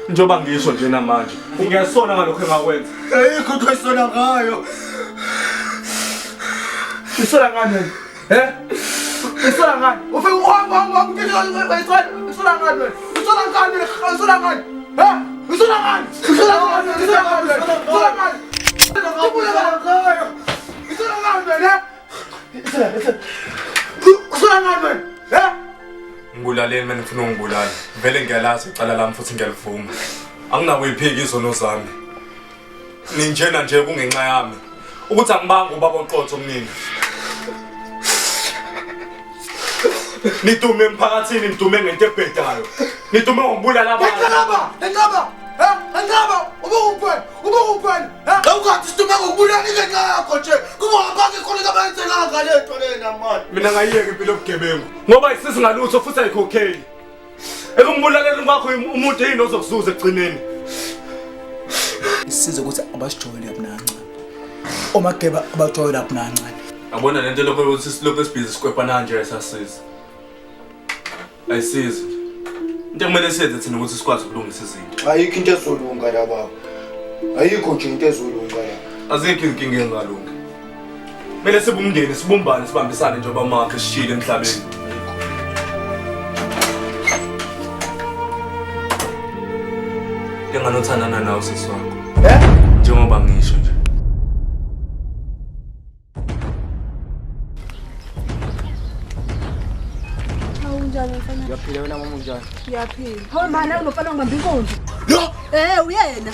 Njoba ngisho nje namanje. Ngiyasona ngalokho engakwenza. Ayikho into esona ngayo. Isona ngani wena? Isona ngani? Ufike uhamba isona ngani wena? Isona ngani? Isona ngani? Isona ngani? Isona ngani? Isona ngani? Isona ngani? Isona ngani wena? Isona ngani wena? Ngibulaleni mina ngifuna ungibulala. Vele ngiyalazi icala lami futhi ngiyalivuma. Anginakuyiphika izono zami. Ninjena nje kungenxa yami. Ukuthi angibanga ubaba oqotho kumina. Nidume emphakathini, nidume ngento ebhedayo. Nidume ngokubulala abantu. Enqaba! Ubukuphi? Awukathi sidume ngokubulala ingenxa yakho nje. Kuba ngaphansi khona kabayenzela ngalento lena manje. Mina ngayiyeka impilo yobugebengu. Ngoba isisi ngalutho futhi ayikhokheli. Ekumbulaleni kwakho umuntu yini ozokuzuza egcineni. Isize ukuthi abasijwayele lapha nancane. Omageba abajwayele lapha nancane. Yabona lento lokho ukuthi silokho esibhizi sikwepha nanje esasiza. Ayisizi. Into kumele siyenze thina ukuthi sikwazi ukulungisa izinto. Ayikho into ezolunga la baba. Ayikho nje into ezolunga la. Azikho inkinga engalungi. Kumele sibumndeni, sibumbane, sibambisane njengoba makhe sishile emhlabeni. Njenganothandana nawe sisi wakho. Njengoba ngisho nje. Unjani mfana? Uyaphila wena mama unjani? Ngiyaphila. Hawu manje unofana ngibamba inkonzo. Yo! Uyena.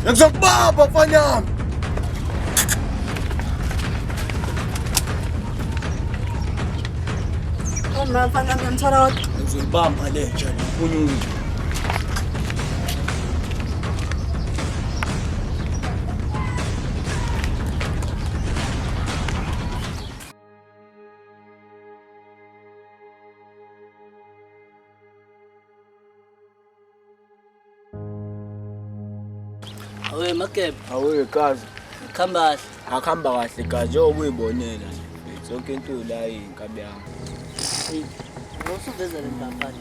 Ngizokubamba mfana yami. Mama mfana ngiyamthwala kodwa. Ngizolibamba le nje unyungu. Awe Makeba. Awe kazi. Khamba kahle. Akuhamba kahle kazi njengoba uyibonela. Zonke into la inkabi yami. Ngosuveza le mpapha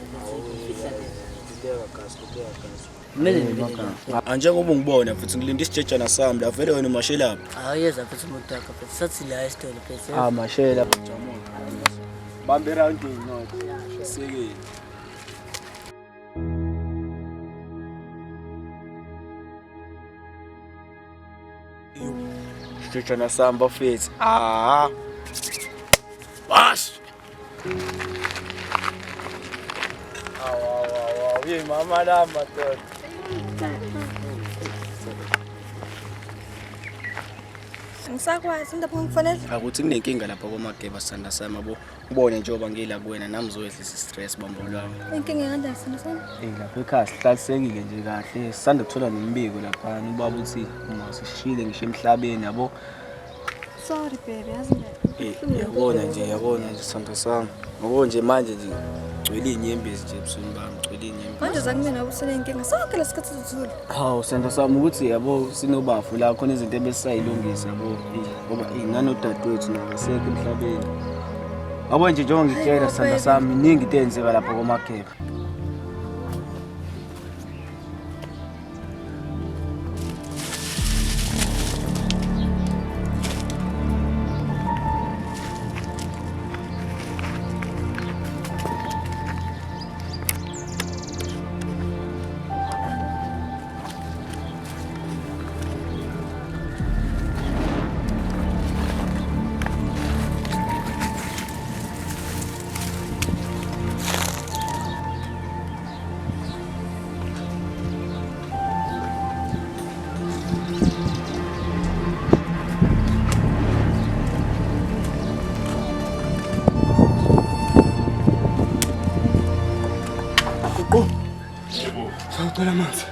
Kubeka kazi. Mele Anjengoba ungibona futhi ngilinda isijejana sami la vele wena umashelapha. awuyeza futhi umuntu wakho futhi sathi la esitolo phese. Mashela jamola. Bambe round no. Sekele. Isijejana sami bafethu. Bash. Ye mama la madoda. Ngisakwazi indaba ngifanele. Akuthi kunenkinga lapha koMageba sanda sami yabo. Ubone njengoba ngila kuwena nami zoyehlisa stress bambo lwami. Inkinga kanjani sina? Lapha ekhaya sihlalisekile nje kahle. Sisanda kuthola nemibiko lapha ubaba uthi uma sishile ngisho emhlabeni yabo. Sorry baby, yazi Yabona nje sanda sami. Ngoba nje manje nje gcwele inyembezi nje ebusweni bami, gcwele inyembezi. manje zakumina ubusele inkinga. Sonke lesikhathi sothula. Hawu sanda sami ukuthi yabo sinobafu la khona izinto ebesayilungisa yabo. Ngoba nanodadewethu nabasekho emhlabeni. Yabo nje njengoba ngitshela sanda sami iningi into eyenzeka lapha koMageba. Ngicela amanzi.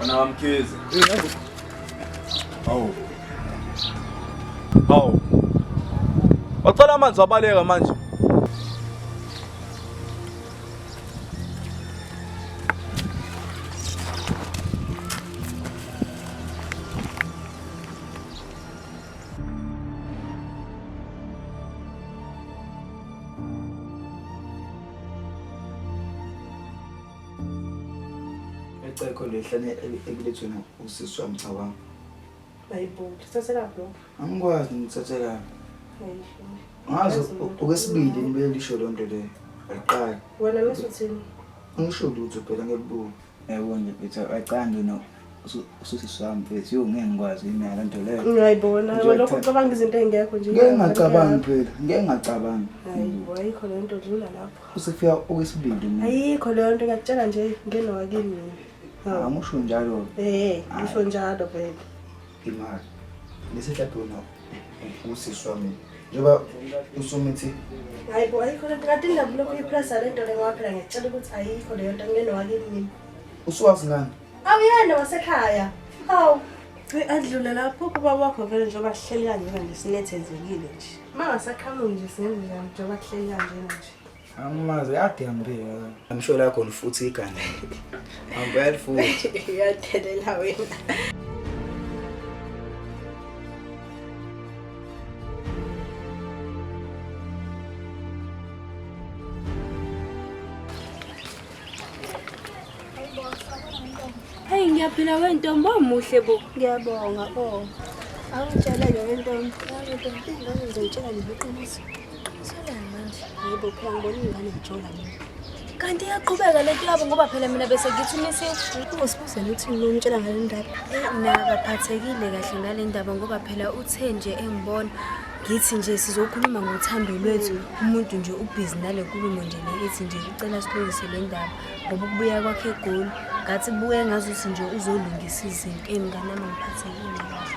Wena wamkhize. Hawu. Wacela amanzi wabaleka manje. Ecekho lehlane ekulethwena usisi wami cha wami. Hayibo, sithathela bro. Angikwazi ngithathela. Hayi. Ngazi okwesibili nibe lisho lonto le. Aqala. Wena mesuthini? Ngisho lutho phela ngebuku. Yabona bethu aqanda no usisi wami bethu yo ngeke ngikwazi imali lonto leyo. Ngiyayibona, lokho ucabanga izinto engekho nje. Ngeke ngacabangi phela, ngeke ngacabangi. Hayibo, ayikho lento dlula lapho. Usifika okwesibili mina. Ayikho leyo nto ngiyakutshela nje ngeno wakini mina. Angisho njalo. Ngisho njalo baby. Imali. Lesihlaphi wona usisi wami. Njoba usumithi Hayibo, ayikho lento kanti indaba lokho ipressa lento le ngoba phela ngiyakutshela ukuthi ayikho leyo nto ngeno wakini mina. usuwazi ngani? Awuyena wasekhaya. Hawu. Adlule lapho kuba wakho vele njengoba sihleli kanje nje sinethezekile nje. Mangasakhamuki nje senze njani njengoba sihleli kanje nje. Angimazi ade ngihambile. Ngisho la khona futhi igane. Angiveli futhi. Yadelela wena. Hey ngiyaphila wentombi omuhle bo. Ngiyabonga awutshela nje wentombi ingane ngizotshela nje iqiniso solana manje yebo phela ngibona ingane ngijola mina Kanti iyaqhubeka lento yabo ngoba phela mina bese ngithi umisile. Usibuzele uthi ngomtshela ngale ndaba Nakaphathekile kahle ngale ndaba ngoba phela uthe nje engibona ngithi nje sizokhuluma ngothando lwethu umuntu nje ubhizi nale nkulumo nje le ethi nje ucela silungise le ndaba ngoba ukubuya kwakhe eGoli ngathi buye ngazuthi nje uzolungisa izinkinga nami ngiphathekile kahle.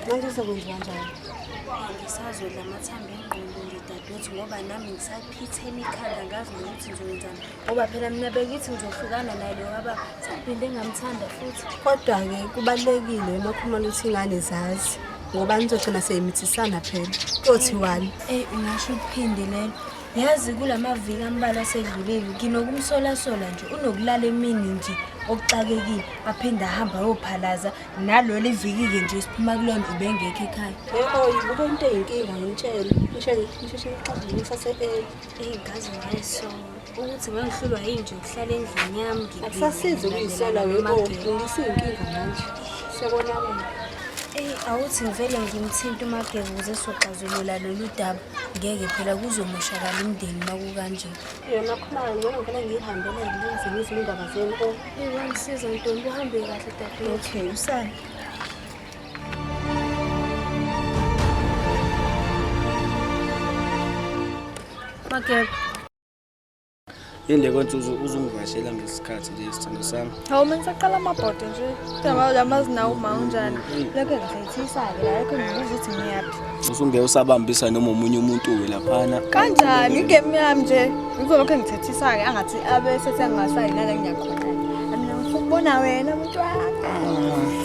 manje uzokwenza kanjani? Ngisazodla amathambo engqondo nje dadewethu ngoba nami ngisaphithela ikhanda ngazi ukuthi ngizokwenzani ngoba phela mina bengithi ngizohlukana naye lo waba saphinde ngamthanda futhi. Kodwa-ke kubalulekile emakhumana ukuthi ingane zazi ngoba nizogcina seyimithisana phela kothiwani. Ungasho ukuphinde lelo yazi kulamaviki ambalwa asedlulile nginokumsola-sola nje unokulala emini nje okuxakekile aphinde ahamba ayophalaza nalolu iviki-ke nje siphuma kulona ubengekho ekhaya. Yibuke into eyinkinga ngitshela ngisheshe ngiqadile Ngazi ngayisola ukuthi ngangihlulwa yini nje ukuhlala endlini yami akusasizi ukuyisola ngisiyinkinga manje sekubonakala. Awuthi ngivele ngimthinta uMageba ukuze soxazulula lolu daba ngeke phela kuzomoshakala umndeni makukanje. Yona khona ngibona ngivele ngihambele ngilenze izindaba zenu. Wangisiza ntombi uhambe kahle dadewethu. Okay, usana. Mageba. Yinde konke uzungivashela ngesikhathi nje isithando sami. Hawu mina ngisaqala amabhodo nje. Yamazi nawe uma unjani. Lokho ngizayithisa-ke la yakho ngibuza ukuthi ngiyaphi. Usungeke usabambisa noma umunye umuntu uwe laphana. Kanjani ingemi yami nje. Ngizolokho ngithethisa-ke angathi abe sesengasayi nala ngiyakhona. Mina ngifuna ukubona wena umuntu wakhe.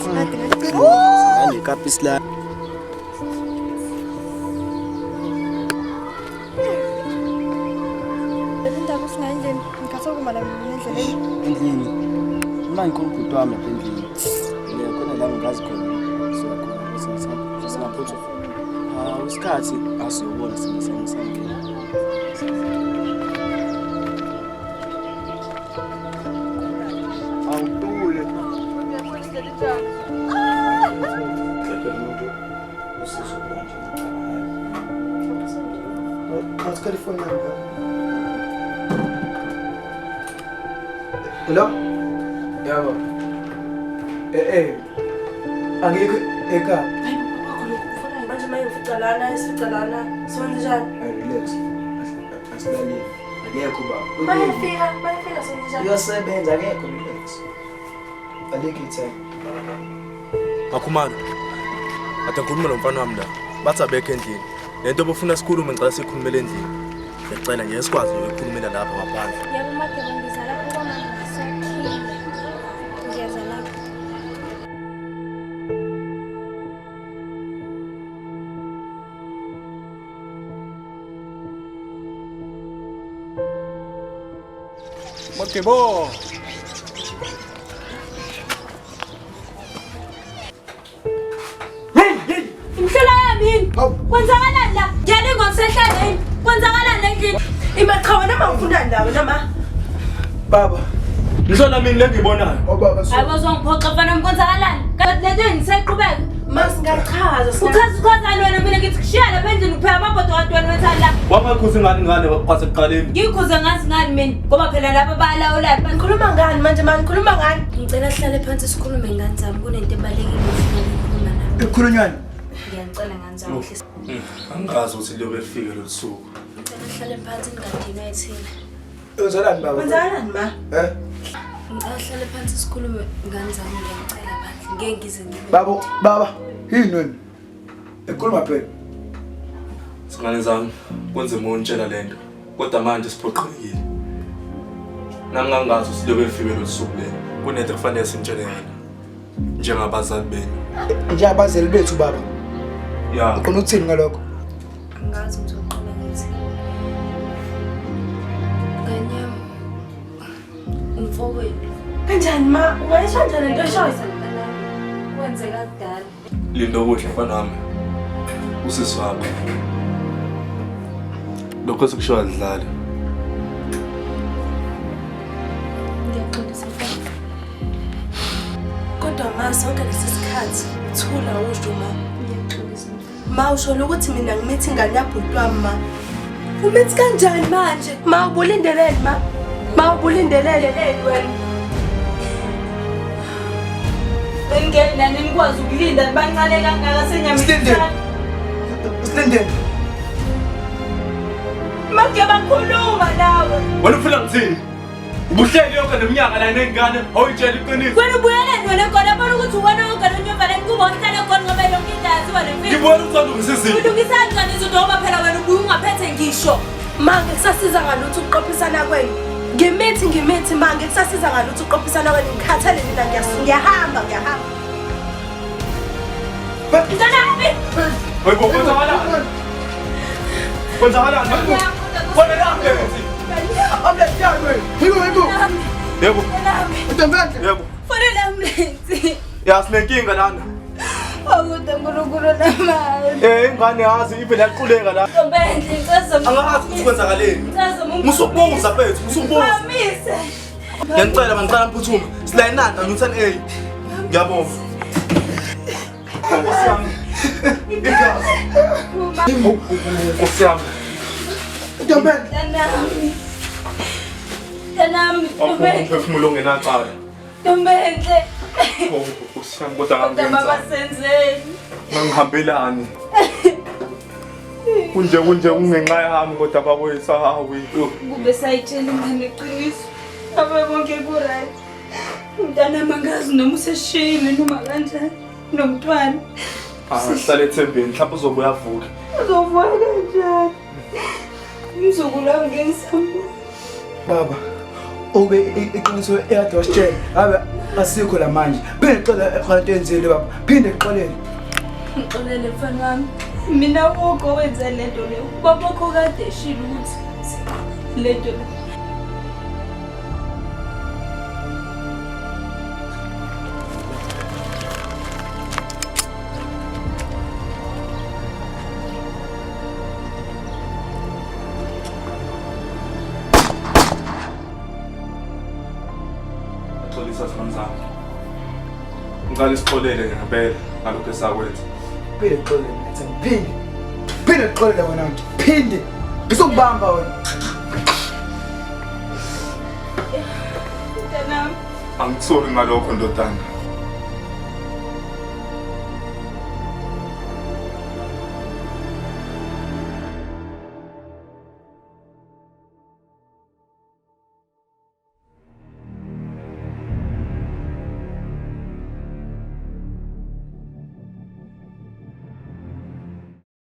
Ngane kapisi la. Endlini. Uma ngikhona ubhuti wami lapha endlini. Khona la ngigazi khona. Siyakhona singaphutha. Isikhathi asiyobona singasangena. Awudule. California. Hello? Yabo. Angikho ekhaya. Manje maye ngicalana sonjani? Relax. Asilale. Akekho ba. Bayafika sonjani? Uyasebenza akekho relax. Aleke time. Makhumalo. Ade ngikhuluma nomfana wami la. Bathi abekho endlini. Lento bofuna sikhulume ngicela sikhulumele endlini. Ngicela nje sikwazi ukukhulumela lapha ngaphandle. Yebo Mageba ngizala lapho kwamanje. Makebo. Imhlola yami. Kwenzakalani la? Ngiyale ngosehlaleni. Kwenzakalani endlini? Imachawa nama ngifuna ndawo nama. Baba. Ngizona mina lengibonayo. Baba Hayibo zongiphoqa mfana kwenzakalani? Kanti lento ngiseqhubeka. Masingachaza. Uchaza wena mina ngithi kushiya lapha endlini kuphela amabhodo kantwana wenzani la? Wangakhuza ngane kwasekuqaleni. Ngikhuze ngazi ngani mina ngoba phela laba balawulayo. Ngikhuluma ngani manje manje ngikhuluma ngani? Ngicela sihlale phansi sikhulume ngani zami kunento ebalekile ukukhuluma nami. Ikhulunywana. Ngiyacela ngani zami hlisa. Angazi ukuthi liyobe lifike lo suku. Ngicela sihlale phansi ningadinwa ethina. Wenzalani baba? Wenzalani ma? Ngicela sihlale phansi sikhulume ngani zami ngiyacela bandla. Ngeke ngize ngibe. Baba, yini wena? Ekhuluma phela. Singane zami kwenze umontshela lento. Kodwa manje siphoqelekile. Nami ngangazi ukuthi liyobe lifike lo suku le. Kunento kufanele simtshele yona. Njengabazali benu. Njengabazali bethu baba. Ya. Uqona ukuthini ngalokho? Angazi ngizoqala ngithi. Nganyama. Umfowethu. Kanjani ma? Ungayisho kanjani into eshoyo? Kwenzeka kudala. Lindo kuhle mfana wami. Usisi wakho. Lokho sikusho adlala. Ngiyaxolisa mfana. Kodwa ma sonke lesisikhathi thula usho ma. Ngiyaxolisa mfana. Ma usho ukuthi mina ngimethi ingane yabhuti wami ma. Umethi kanjani manje? Ma ubulindelele ma. Ma ubulindelele wena. Bengeke nani nikwazi ukulinda bancane kangaka senyamisa. Silindeni. Make bakhuluma nawe. Wena ufuna ngithini? Ubuhleli yonke neminyaka la nengane awuyitshela iqiniso. Wena ubuyele wena khona bona ukuthi wena ugana unyovana kuba uhlala khona ngoba lonke indazi wena mfisi. Ngibona uthanda ngisizini. Ulungisa kanjani izinto ngoba phela wena ubuye ungaphethe ngisho. Ma ngikusasiza ngalutho ukuqophisana kwenu. Ngimithi ma ngikusasiza ngalutho ukuqophisana kwenu ngikhathele mina ngiyahamba. Ntanami. Hayibo kwenzakalani? Kwenzakalani? Khona la mfethu. Ambulance yakwe. Yebo. Yebo. Uthembeke? Yebo. Fonela ambulance. Yasinenkinga lana. Akude nguruguru namali. Ingane yazi ivele yaquleka la. Ntombendle ngicela Angazi ukuthi kwenzakaleni. Musubuza mfethu, musubuza. Amise. Ngiyacela bangicela mphuthume. Sila inanda Newton A. Ngiyabonga. Ngiyabonga. Ntanami. Umphefumulo ongenacala. Ntombendle. Usiyami kodwa Kodwa baba senzeni. ngangihambelani. Kunje ungenxa yami kodwa bakwethu hawi. Kube sayitshela ingane iqiniso. Abe bonke ku-right. Umntanami angazi noma useshiyile noma kanjani. Nomntwana. Hlala ethembeni mhlawumbe uzobuya avuke. Uzovuka kanjani? Umzukulu wami ngengisambuza. Baba. Ube iqiniso eyade wasitshela. Abe asikho la manje. Phinde xola ekhonto enzile baba. Phinde xolele. Ngixolele mfana wami. Mina wonke wenza lento leyo. Baba wakho kade eshilo ukuthi lento le. Xolisa simanzana. Ngicela isixolele ngempela ngalokho esakwenza. Phinde xolele mina. Phinde xolele wena mntu. Phinde. Ngizokubamba wena. Mntanami. Angisori ngalokho ndodana.